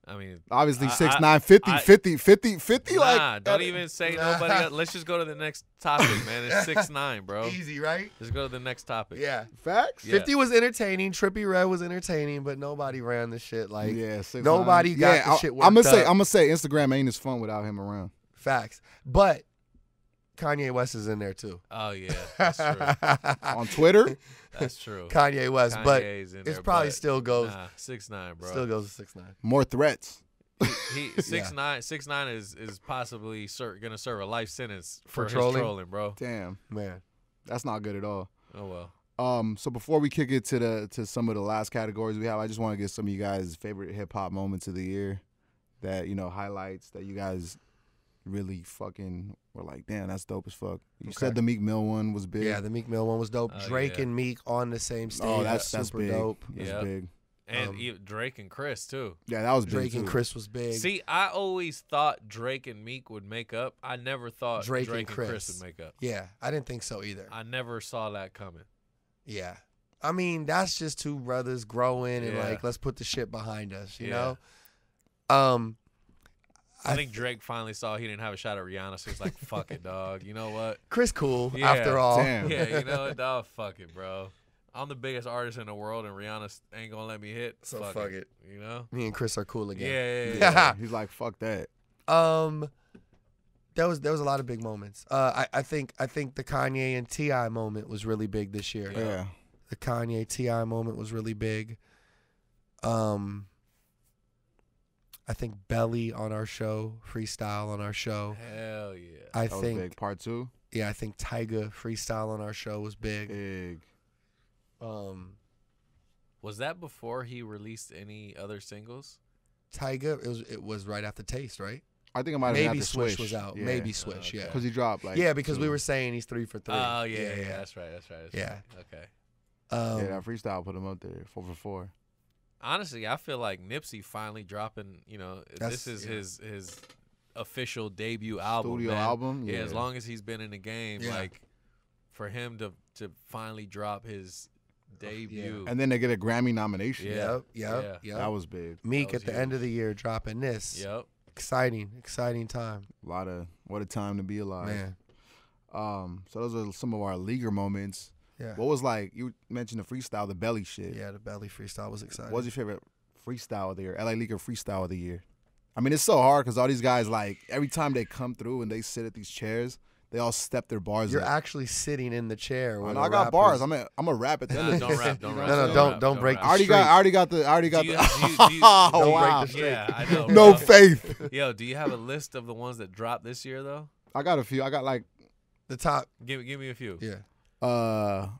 S5: I mean,
S3: Obviously,
S5: I-
S3: 6'9", 50,
S5: I-
S3: 50, 50, 50.
S5: nah,
S3: Like,
S5: don't even say nobody else. Let's just go to the next topic, man. It's 6'9", bro.
S4: Easy, right?
S5: Let's go to the next topic.
S4: Yeah.
S3: Facts?
S5: Yeah.
S4: 50 was entertaining. Trippie Redd was entertaining, but nobody ran the shit like
S3: Yeah, 6'9".
S4: nobody got the shit
S3: I'm
S4: worked
S3: gonna
S4: up.
S3: say Instagram ain't as fun without him around.
S4: Facts. But Kanye West is in there too.
S5: Oh yeah, that's true.
S3: On Twitter,
S5: That's true.
S4: Kanye West, but
S5: Kanye's in
S4: it's
S5: there,
S4: probably
S5: but
S4: still goes
S5: 6'9", bro.
S4: still goes to 6'9".
S3: more threats.
S5: He 6'9" is possibly gonna serve a life sentence
S4: For
S5: his
S4: trolling?
S5: trolling, bro.
S3: Damn,
S4: Man.
S3: that's not good at all.
S5: Oh well.
S3: So before we kick it to some of the last categories we have, I just want to get some of you guys' favorite hip hop moments of the year that highlights that you guys really fucking were like, damn, that's dope as fuck. You said the Meek Mill one was big.
S4: Yeah, the Meek Mill one was dope.
S5: Oh,
S4: Drake
S5: yeah.
S4: and Meek on the same stage.
S3: Oh, that's
S4: super
S3: big.
S4: dope.
S3: That's
S5: Yeah.
S3: big.
S5: And even Drake and Chris too.
S3: Yeah, that was big
S4: Drake
S3: too.
S4: and Chris was big.
S5: See, I always thought Drake and Meek would make up. I never thought
S4: Drake
S5: Drake
S4: and
S5: and Chris
S4: Chris.
S5: would make up.
S4: Yeah, I didn't think so either.
S5: I never saw that coming.
S4: Yeah. I mean, that's just two brothers growing and
S5: Yeah.
S4: like, let's put the shit behind us, you
S5: Yeah.
S4: know?
S5: I think Drake finally saw he didn't have a shot at Rihanna, so he's like, fuck it, dog. You know what?
S4: Chris cool,
S5: Yeah.
S4: after all.
S3: Damn.
S5: Yeah, you know what, dog? Fuck it, bro. I'm the biggest artist in the world, and Rihanna ain't gonna let me hit.
S4: So fuck it.
S5: You know?
S4: Me and Chris are cool again.
S5: Yeah.
S3: He's like, fuck that.
S4: There was a lot of big moments. I think the Kanye and T.I. moment was really big this year.
S3: Yeah.
S4: The Kanye T.I. moment was really big. I think Belly on our show, freestyle on our show.
S5: Hell yeah.
S4: I
S3: That was
S4: think
S3: big. Part 2.
S4: I think Tyga freestyle on our show was big.
S3: Big.
S5: Was that before he released any other singles?
S4: Tyga, it was right after Taste, right?
S3: I think it might have been
S4: Maybe
S3: after
S4: Swish was out.
S3: Yeah.
S4: Maybe Swish,
S5: okay.
S4: yeah.
S3: Because he dropped like.
S4: Yeah, because we
S3: 2.
S4: were saying he's 3 for 3.
S5: Oh, yeah. That's right.
S4: Yeah.
S5: Okay.
S3: Yeah, that freestyle put him up there. 4 for 4.
S5: Honestly, I feel like Nipsey finally dropping, this is his official debut album.
S3: Studio
S5: man.
S3: album?
S5: Yeah,
S3: Yeah.
S5: as long as he's been in the game,
S4: Yeah.
S5: like for him to finally drop his debut.
S3: And then they get a Grammy nomination.
S5: Yeah.
S4: Yep.
S3: That was big.
S4: Meek
S5: that
S4: at
S5: was
S4: the end of the year dropping this.
S5: Yep.
S4: Exciting time,
S3: What a time to be alive.
S4: man.
S3: So those are some of our leaguer moments.
S4: Yeah.
S3: What was like, you mentioned the freestyle, the Belly shit.
S4: Yeah, the Belly freestyle was exciting.
S3: What was your favorite freestyle of the year? LA Leaguer freestyle of the year. I mean, it's so hard because all these guys, like, every time they come through and they sit at these chairs, they all step their bars
S4: You're
S3: up.
S4: actually sitting in the chair.
S3: I
S4: where
S3: know,
S4: the
S3: I got
S4: rappers-
S3: bars. I'm a rap at the end
S5: Nah,
S3: of
S5: don't
S3: this.
S5: rap. Don't
S3: You know
S5: rap.
S3: what I'm
S4: No,
S3: saying?
S4: no, don't break
S3: I
S4: the
S3: already got the.
S5: Do you-
S3: Oh,
S4: Don't break
S3: wow.
S4: the streak.
S5: Yeah, I know.
S3: No
S5: bro.
S3: faith.
S5: Yo, do you have a list of the ones that dropped this year though?
S3: I got a few. I got like
S4: The top.
S5: Give me a few.
S4: Yeah.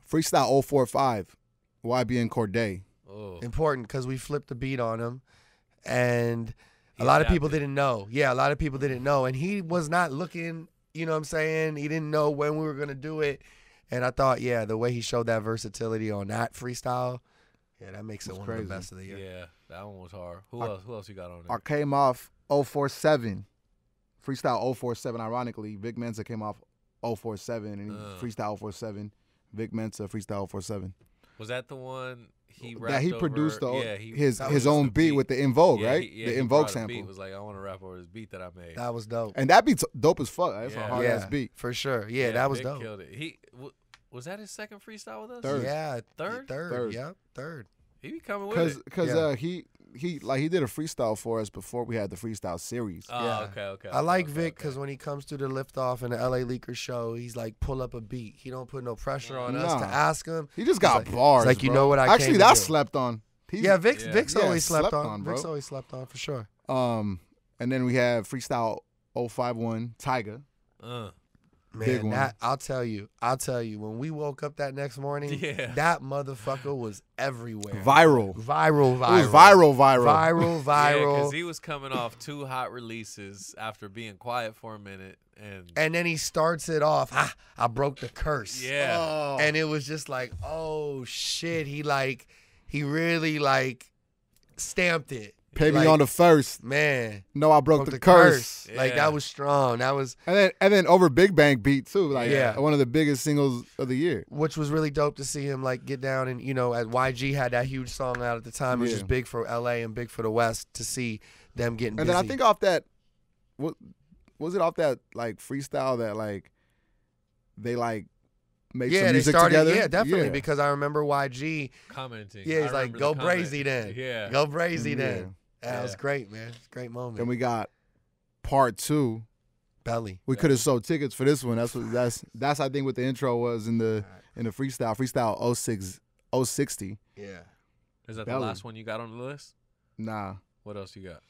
S3: freestyle 045, YB and Corday.
S5: Oh.
S4: Important because we flipped the beat on him, and
S5: He
S4: a lot of people
S5: adapted.
S4: didn't know. Yeah, a lot of people didn't know, and he was not looking. You know what I'm saying? He didn't know when we were gonna do it, and I thought, yeah, the way he showed that versatility on that freestyle, yeah, that makes it
S3: That's
S4: one
S3: crazy.
S4: of the best of the year.
S5: Yeah, that one was hard. Who else you got on
S3: I
S5: there?
S3: came off 047, freestyle 047. Ironically, Vic Mensa came off 047 and he freestyle 047. Vic Mensa freestyle 047.
S5: Was that the one he rapped
S3: That he
S5: over?
S3: produced
S5: Yeah,
S3: his
S5: that was just
S3: own
S5: the
S3: beat with the In Vogue,
S5: Yeah,
S3: right?
S5: he
S3: The In
S5: brought
S3: Vogue
S5: a
S3: sample.
S5: beat, was like, I want to rap over this beat that I made.
S4: That was dope.
S3: And that beat's dope as fuck. That's
S5: Yeah.
S3: a hard ass beat.
S4: for sure. Yeah, that was
S5: Vic
S4: dope.
S5: Killed it. Was that his second freestyle with us?
S3: Third.
S4: Yeah,
S5: Third?
S4: third. Yep, third.
S5: He be coming with it.
S3: Because
S4: Yeah.
S3: he did a freestyle for us before we had the freestyle series.
S5: Oh,
S4: Yeah.
S5: okay.
S4: I like
S5: okay,
S4: Vic
S5: okay.
S4: because when he comes to the liftoff in the LA Leakers show, he's like, pull up a beat. He don't put no pressure on us to
S3: Nah.
S4: ask him.
S3: He just got
S4: It's like-
S3: bars.
S4: it's like, you
S3: bro.
S4: know what I
S3: actually
S4: came to
S3: that's
S4: do.
S3: slept on.
S4: Yeah, Vic's
S3: Yeah,
S4: always slept
S3: slept
S4: on.
S3: on, bro.
S4: Vic's always slept on for sure.
S3: And then we have freestyle 051 Tyga. Big
S4: Man,
S3: one.
S4: I'll tell you, when we woke up that next morning,
S5: Yeah.
S4: that motherfucker was everywhere.
S3: Viral.
S4: Viral.
S3: It was viral.
S5: Yeah,
S4: Viral.
S5: because he was coming off 2 hot releases after being quiet for a minute, and
S4: And then he starts it off, I broke the curse.
S5: yeah,
S3: Oh.
S4: And it was just like, oh shit, he really stamped it.
S3: Pay me
S4: Like,
S3: on the first.
S4: man.
S3: No, I broke the curse.
S4: Like
S5: Yeah.
S4: that was strong. That was
S3: And then over Big Bang beat too. Like
S4: Yeah.
S3: one of the biggest singles of the year.
S4: which was really dope to see him like get down and as YG had that huge song out at the time, which
S3: Yeah.
S4: was big for LA and big for the West to see them getting
S3: And
S4: busy.
S3: then I think off that, what was it off that like freestyle that like they like made some
S4: they
S3: music
S4: started,
S3: together?
S4: yeah, definitely
S3: Yeah.
S4: because I remember YG,
S5: commenting.
S4: yeah, he's
S5: I
S4: like,
S5: remember
S4: go
S5: the comment.
S4: brazy then,
S5: Yeah,
S4: go brazy
S3: Yeah.
S4: then. That was
S5: Yeah.
S4: great, man. It's a great moment.
S3: Then we got part 2.
S4: Belly.
S3: We could have sold tickets for this one. That's I think what the intro was in the freestyle. Freestyle 060.
S4: Yeah.
S5: Is that
S3: Belly.
S5: the last one you got on the list?
S3: Nah.
S5: What else you got?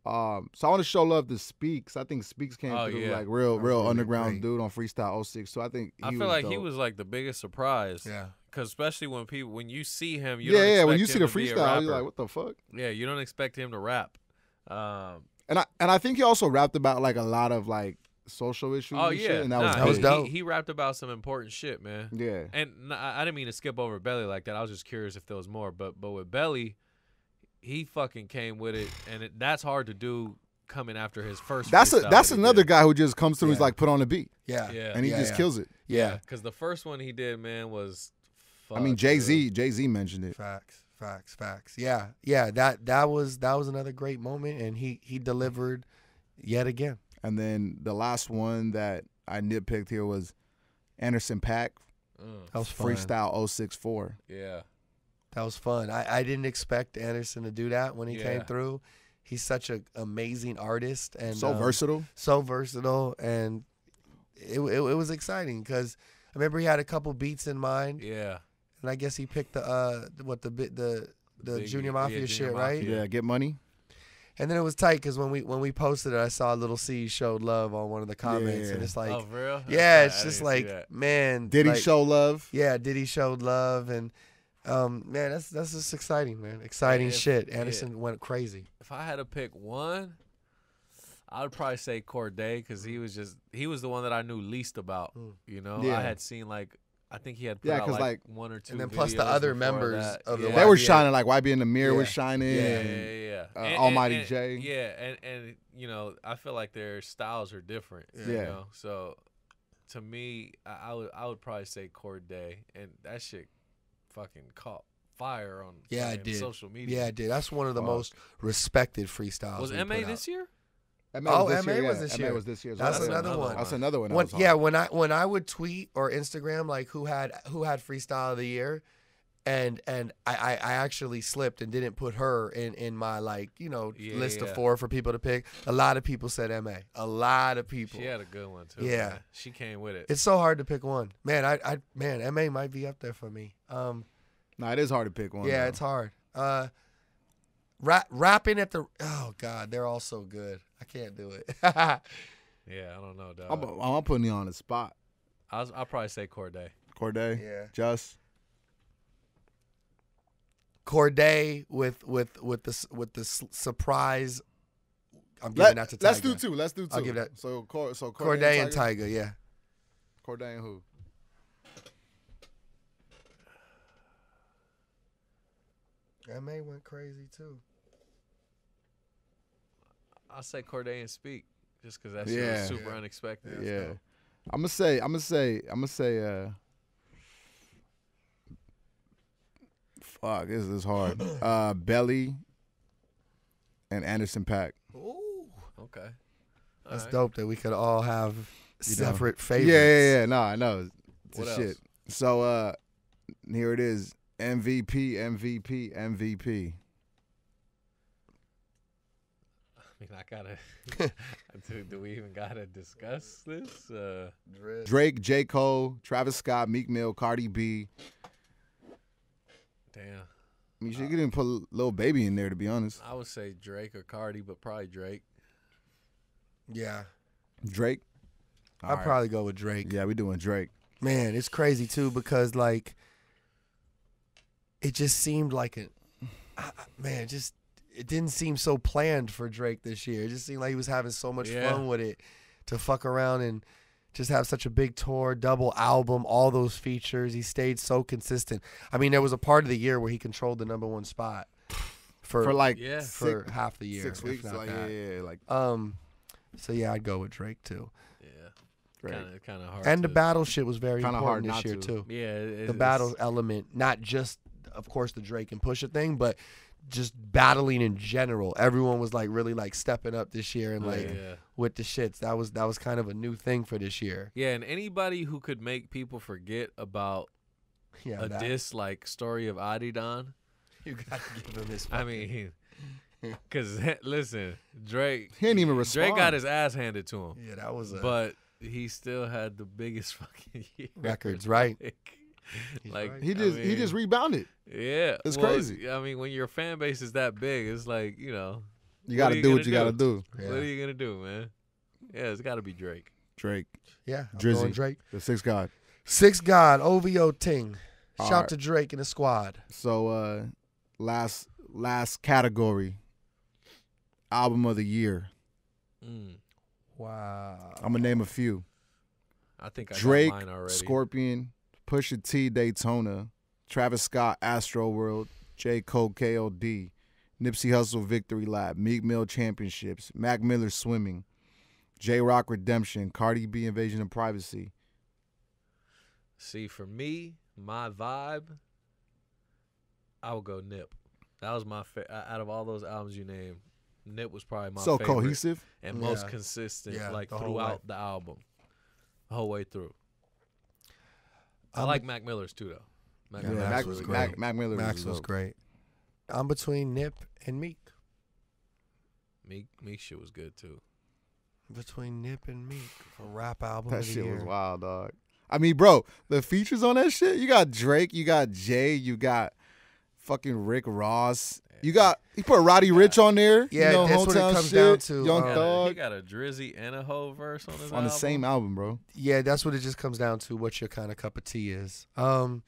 S3: So I want to show love to Speaks. I think Speaks came
S5: Oh,
S3: through
S5: yeah.
S3: like real
S4: really
S3: underground
S4: great.
S3: dude on freestyle 06. So I think
S5: I
S3: he
S5: feel
S3: was
S5: like he
S3: dope.
S5: was like the biggest surprise.
S4: Yeah.
S5: Because especially when you see him, you
S3: yeah,
S5: don't
S3: yeah. When
S5: expect
S3: you see
S5: him
S3: the
S5: to be a
S3: freestyle, you're
S5: rapper.
S3: like, what the fuck?
S5: Yeah, you don't expect him to rap.
S3: And I think he also rapped about like a lot of like social issues.
S5: Oh
S3: and
S5: yeah,
S3: shit, and that
S5: nah,
S3: was
S4: was
S3: big.
S4: dope.
S5: He rapped about some important shit, man.
S3: Yeah.
S5: And I didn't mean to skip over Belly like that. I was just curious if there was more. But with Belly, he fucking came with it, and that's hard to do coming after his first.
S3: That's
S5: freestyle
S3: that's
S5: that he
S3: another
S5: did.
S3: guy who just comes through. He's
S4: Yeah.
S3: like put on the beat
S4: Yeah.
S5: Yeah.
S3: and he
S4: Yeah,
S3: just
S4: yeah.
S3: kills it.
S4: Yeah.
S5: Because the first one he did, man, was fuck.
S3: I mean, Jay-Z mentioned it.
S4: Facts. Yeah. That was another great moment, and he delivered yet again.
S3: And then the last one that I nitpicked here was Anderson .Paak.
S4: That was fun.
S3: Freestyle 064.
S5: Yeah.
S4: That was fun. I didn't expect Anderson to do that when he came through. He's such an amazing artist and
S3: So versatile.
S4: So versatile, and it was exciting because I remember he had a couple beats in mind.
S5: Yeah.
S4: And I guess he picked the Junior Mafia shit, right?
S3: Yeah, Get Money.
S4: And then it was tight because when we posted it, I saw Little C showed love on one of the comments,
S3: Yeah.
S4: and it's like,
S5: Oh, for real?
S4: yeah,
S5: I
S4: it's just
S5: didn't see
S4: like,
S5: that.
S4: man,
S3: Did he
S4: like,
S3: show love?
S4: Yeah, Diddy showed love, and man, that's just exciting, man. Exciting shit. Anderson went crazy.
S5: If I had to pick one, I would probably say Corday because he was the one that I knew least about. You know,
S3: Yeah.
S5: I had seen I think he had put
S3: Yeah,
S5: out
S3: 'cause,
S5: like one or two.
S4: And then plus the
S5: videos
S4: other
S5: before
S4: members
S5: that.
S4: of the
S3: They were
S4: YBA.
S3: shining like YB in the Mirror was
S4: Yeah.
S3: shining.
S5: Yeah.
S3: and, Almighty
S5: and,
S3: J.
S5: Yeah, and you know, I feel like their styles are different. You
S3: Yeah.
S5: know? So to me, I would probably say Corday, and that shit fucking caught fire on
S4: Yeah,
S5: fucking
S4: it did.
S5: social media.
S4: Yeah, it did. That's one of the most respected freestyles.
S5: Was
S4: we
S5: MA
S4: put out.
S5: this year?
S3: MA
S4: Oh,
S3: was this
S4: MA
S3: year,
S4: was
S3: yeah.
S4: this
S3: MA
S4: year.
S3: was this year. as
S4: That's
S3: well.
S4: another one.
S3: That's another one.
S4: When I would tweet or Instagram like who had freestyle of the year, and I actually slipped and didn't put her in my list of 4 for people to pick. A lot of people said MA. A lot of people.
S5: She had a good one too.
S4: Yeah.
S5: man. She came with it.
S4: It's so hard to pick one. Man, MA might be up there for me.
S3: Nah, it is hard to pick one.
S4: Yeah,
S3: though.
S4: it's hard. Rapping at the God, they're all so good. I can't do it.
S5: Yeah, I don't know, dog.
S3: I'm putting you on the spot.
S5: I'll probably say Corday.
S3: Corday.
S4: Yeah.
S3: Just.
S4: Corday with the surprise. I'm giving that to Tyga.
S3: Let's do two.
S4: I'll give that.
S3: So
S4: Corday and Tyga, yeah.
S3: Corday and who?
S4: MA went crazy too.
S5: I'll say Corday and Speak, just because that shit was super unexpected.
S3: Yeah. I'm gonna say. Fuck, this is hard. Belly and Anderson .Paak.
S4: Ooh,
S5: Okay.
S4: that's
S5: Alright.
S4: dope that we could all have separate
S3: Yeah,
S4: favorites.
S3: yeah. No, I know. It's
S5: What
S3: a
S5: else?
S3: shit. So here it is. MVP.
S5: I mean, I gotta. do we even gotta discuss this?
S3: Drake, J. Cole, Travis Scott, Meek Mill, Cardi B.
S5: Damn.
S3: I mean, you could even put Lil Baby in there, to be honest.
S5: I would say Drake or Cardi, but probably Drake.
S4: Yeah.
S3: Drake.
S4: I'd
S3: All right.
S4: probably go with Drake.
S3: Yeah, we doing Drake.
S4: Man, it's crazy too because like it just seemed like it didn't seem so planned for Drake this year. It just seemed like he was having so much fun with it to fuck around and just have such a big tour, double album, all those features. He stayed so consistent. I mean, there was a part of the year where he controlled the number 1 spot for
S3: like
S4: for half the year,
S3: 6
S4: if
S3: weeks.
S4: not
S3: Like
S4: that.
S3: yeah, like
S4: So yeah, I'd go with Drake too.
S5: Yeah.
S3: Drake.
S5: Kind of hard.
S4: And the
S5: to-
S4: battle shit was very
S3: Kinda hard
S4: important this
S3: not
S4: year
S3: to.
S4: too.
S5: Yeah.
S4: The battle element, not just, of course, the Drake and Pusha thing, but just battling in general. Everyone was like really like stepping up this year and like with the shits. That was kind of a new thing for this year.
S5: Yeah, and anybody who could make people forget about
S4: Yeah,
S5: a diss like Story of Adidon.
S4: You got to give him his.
S5: I mean, because listen, Drake.
S3: He didn't even respond.
S5: Drake got his ass handed to him.
S4: Yeah, that was a
S5: But he still had the biggest fucking year.
S4: records, right?
S5: Like
S4: right.
S3: he just rebounded.
S5: Yeah,
S3: It's
S5: well,
S3: crazy.
S5: I mean, when your fan base is that big, it's like
S3: You got to
S5: you
S3: do
S5: gonna
S3: what you got to do.
S4: Yeah.
S5: What are you gonna do, man? Yeah, it's got to be Drake.
S3: Drake,
S4: Yeah, I'm
S3: Drizzy.
S4: going Drake.
S3: the Sixth God.
S4: Six God, OVO Ting.
S3: All
S4: Shout
S3: right.
S4: to Drake and the squad.
S3: So last category, album of the year.
S4: Wow.
S3: I'm gonna name a few.
S5: I think I
S3: Drake,
S5: got mine already.
S3: Scorpion, Pusha T, Daytona, Travis Scott, Astro World, J. Cole, KOD, Nipsey Hussle, Victory Lap, Meek Mill, Championships, Mac Miller, Swimming, J-Rock, Redemption, Cardi B, Invasion of Privacy.
S5: See, for me, my vibe, I would go Nip. That was my out of all those albums you named, Nip was probably my
S3: So
S5: favorite
S3: cohesive.
S5: and most consistent, like
S4: the whole way.
S5: throughout the album, the whole way through. I like Mac Miller's too, though. Mac was great.
S3: Mac Miller
S4: was great. I'm between Nip and Meek.
S5: Meek shit was good too.
S4: Between Nip and Meek for rap album
S3: That
S4: of the
S3: shit
S4: year.
S3: was wild, dog. I mean, bro, the features on that shit. You got Drake, you got Jay, you got fucking Rick Ross. You put Roddy Rich on there.
S4: Yeah,
S3: you know,
S4: that's what it
S3: Hometown
S4: comes
S3: shit,
S4: down to.
S3: Young
S5: He
S3: Thug
S5: got a Drizzy and a Ho verse on his
S3: on
S5: album.
S3: the same album, bro.
S4: Yeah, that's what it just comes down to. What your kind of cup of tea is.
S3: But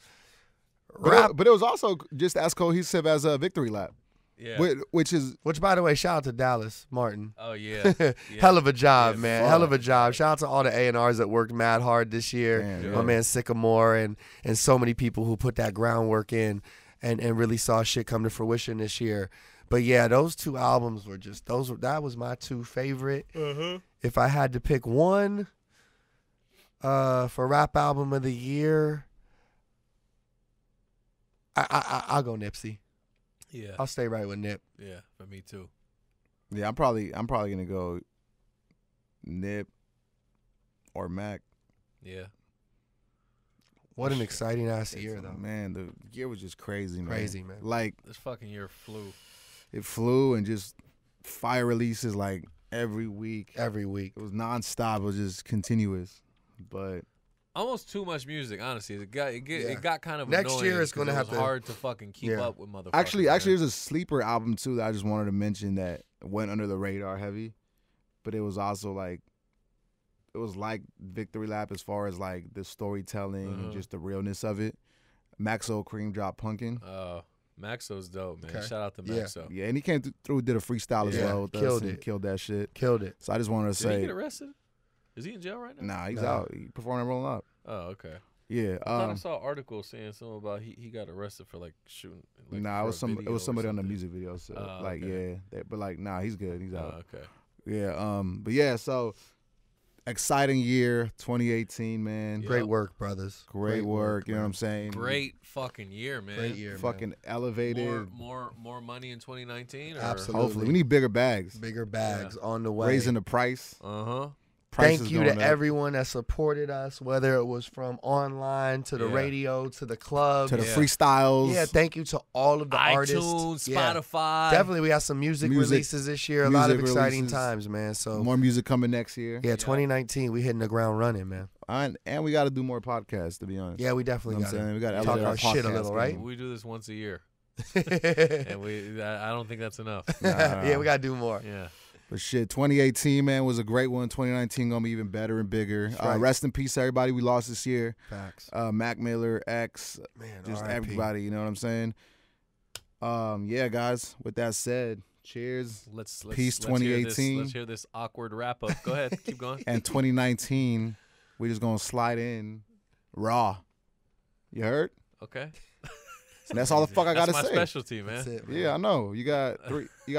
S4: Rap,
S3: it was also just as cohesive as a Victory Lap.
S5: Yeah.
S3: Which is
S4: which by the way, shout out to Dallas Martin.
S5: Oh yeah.
S4: Hell of a job,
S5: Yeah,
S4: man.
S3: fuck.
S4: Hell of a job. Shout out to all the A&Rs that worked mad hard this year.
S3: Damn,
S4: My man Sycamore and so many people who put that groundwork in and really saw shit come to fruition this year. But yeah, those two albums were just that was my two favorite. If I had to pick one for rap album of the year, I'll go Nipsey.
S5: Yeah.
S4: I'll stay right with Nip.
S5: Yeah, for me too.
S3: yeah. I'm probably gonna go Nip or Mac.
S5: Yeah.
S4: What an exciting ass year though.
S3: Man, the year was just crazy, man.
S4: Crazy, man.
S3: Like
S5: This fucking year flew.
S3: it flew and just fire releases like every week.
S4: Every week.
S3: It was nonstop. It was just continuous. But
S5: Almost too much music, honestly. It got kind of
S4: Next
S5: annoying
S4: year it's
S5: 'cause
S4: gonna
S5: it
S4: have
S5: was
S4: to-
S5: hard to fucking keep
S4: Yeah.
S5: up with motherfuckers.
S3: actually,
S5: man.
S3: there's a sleeper album too that I just wanted to mention that went under the radar heavy, but it was also like, it was like Victory Lap as far as like the storytelling and just the realness of it. Maxo Cream Drop Punkin'.
S5: Maxo's dope, man.
S4: Okay.
S5: Shout out to
S4: Yeah.
S5: Maxo.
S3: Yeah, and he came through, did a freestyle as
S4: Yeah,
S3: well with us
S4: killed
S3: and
S4: it.
S3: killed that shit.
S4: Killed it.
S3: So I just wanted to
S5: Did he
S3: say,
S5: get arrested? Is he in jail right now?
S3: nah, he's
S4: Nah.
S3: out. He performing and rolling up.
S5: Oh, okay.
S3: Yeah.
S5: I thought I saw an article saying something about he got arrested for like shooting. Like,
S3: nah,
S5: for a
S3: it
S5: video
S3: was
S5: or
S3: somebody on the
S5: something.
S3: music video. So
S5: Oh,
S3: like,
S5: okay.
S3: yeah, but like, nah, he's good. He's
S5: Oh,
S3: out.
S5: okay.
S3: Yeah. But yeah, so exciting year, 2018, man.
S4: Great work, brothers.
S3: Great work. You know what I'm saying?
S5: Great fucking year, man.
S4: Great year, man.
S3: Fucking elevated.
S5: More money in 2019. Or?
S4: Absolutely.
S3: Hopefully, we need bigger bags.
S4: Bigger bags on the way.
S3: Raising the price.
S5: Uh-huh.
S3: Prices
S4: Thank you
S3: going
S4: to
S3: up.
S4: everyone that supported us, whether it was from online to the
S5: Yeah.
S4: radio to the club.
S3: to the
S5: Yeah.
S3: freestyles.
S4: Yeah, thank you to all of the
S5: iTunes,
S4: artists. Yeah.
S5: Spotify.
S4: Definitely, we have some music releases this year. A lot of
S3: music
S4: exciting
S3: releases.
S4: times, man. So
S3: More music coming next year.
S4: yeah, 2019, we hitting the ground running, man.
S3: And we got to do more podcasts, to be honest.
S4: Yeah, we
S3: You know
S4: definitely
S3: what I'm
S4: got
S3: saying?
S4: to
S3: We got to
S4: talk
S3: elevate
S4: our shit a
S3: podcast
S4: little, right?
S3: game.
S5: We do this once a year,
S4: yeah,
S5: and I don't think that's enough.
S3: Nah.
S4: we got to do more.
S5: Yeah.
S3: But shit, 2018, man, was a great one. 2019 going to be even better and bigger.
S4: right.
S3: Rest in peace, everybody we lost this year.
S4: Facts.
S3: Mac Miller, X,
S4: Man,
S3: just
S4: RIP.
S3: everybody, you know what I'm saying? Yeah, guys, with that said, cheers.
S5: Let's
S3: Peace
S5: let's hear this-
S3: 2018.
S5: Let's hear this awkward wrap up. Go ahead, keep going.
S3: And 2019, we just going to slide in raw. You heard?
S5: Okay.
S3: And that's all the fuck I got
S5: That's
S3: to
S5: my
S3: say.
S5: specialty, man.
S4: That's it, man.
S3: Yeah, I know. You got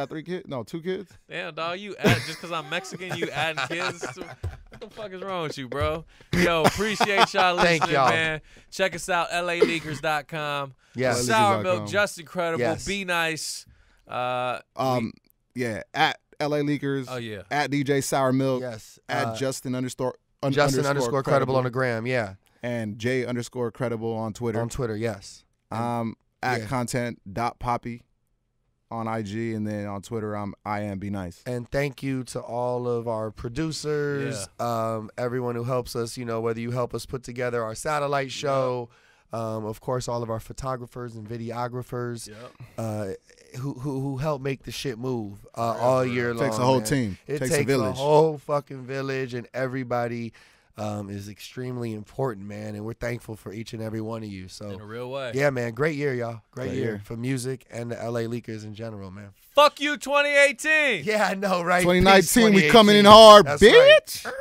S3: three kids? No, 2 kids?
S5: Damn, dog, you add just because I'm Mexican, you adding kids. What the fuck is wrong with you, bro? Yo, appreciate y'all listening,
S4: Thank y'all.
S5: man. Check us out, LALeakers.com.
S4: Yes.
S3: LALeakers.com.
S5: Sourmilk, Just Incredible,
S4: Yes.
S5: B-Nyce.
S3: Yeah, at LA Leakers.
S5: Oh, yeah.
S3: At DJ Sourmilk.
S4: Yes.
S3: At Justin underscore
S4: credible on the gram. Yeah.
S3: and J underscore credible on Twitter.
S4: On Twitter. Yes.
S3: At
S4: yeah.
S3: content.poppy on IG, and then on Twitter I am B-Nyce.
S4: And thank you to all of our producers, everyone who helps us, whether you help us put together our satellite show, of course, all of our photographers and videographers who help make the shit move all year long.
S3: Takes a whole
S4: man.
S3: team.
S4: It
S3: Takes
S4: takes
S3: a village.
S4: whole fucking village, and everybody is extremely important, man. And we're thankful for each and every one of you. So
S5: In a real way.
S4: yeah, man, great year, y'all. Great year
S3: year.
S4: for music and the LA Leakers in general, man.
S5: Fuck you, 2018.
S4: Yeah, I know, right?
S3: 2019,
S4: Peace,
S3: we coming in
S4: 2018.
S3: hard,
S4: That's
S3: bitch.
S4: right.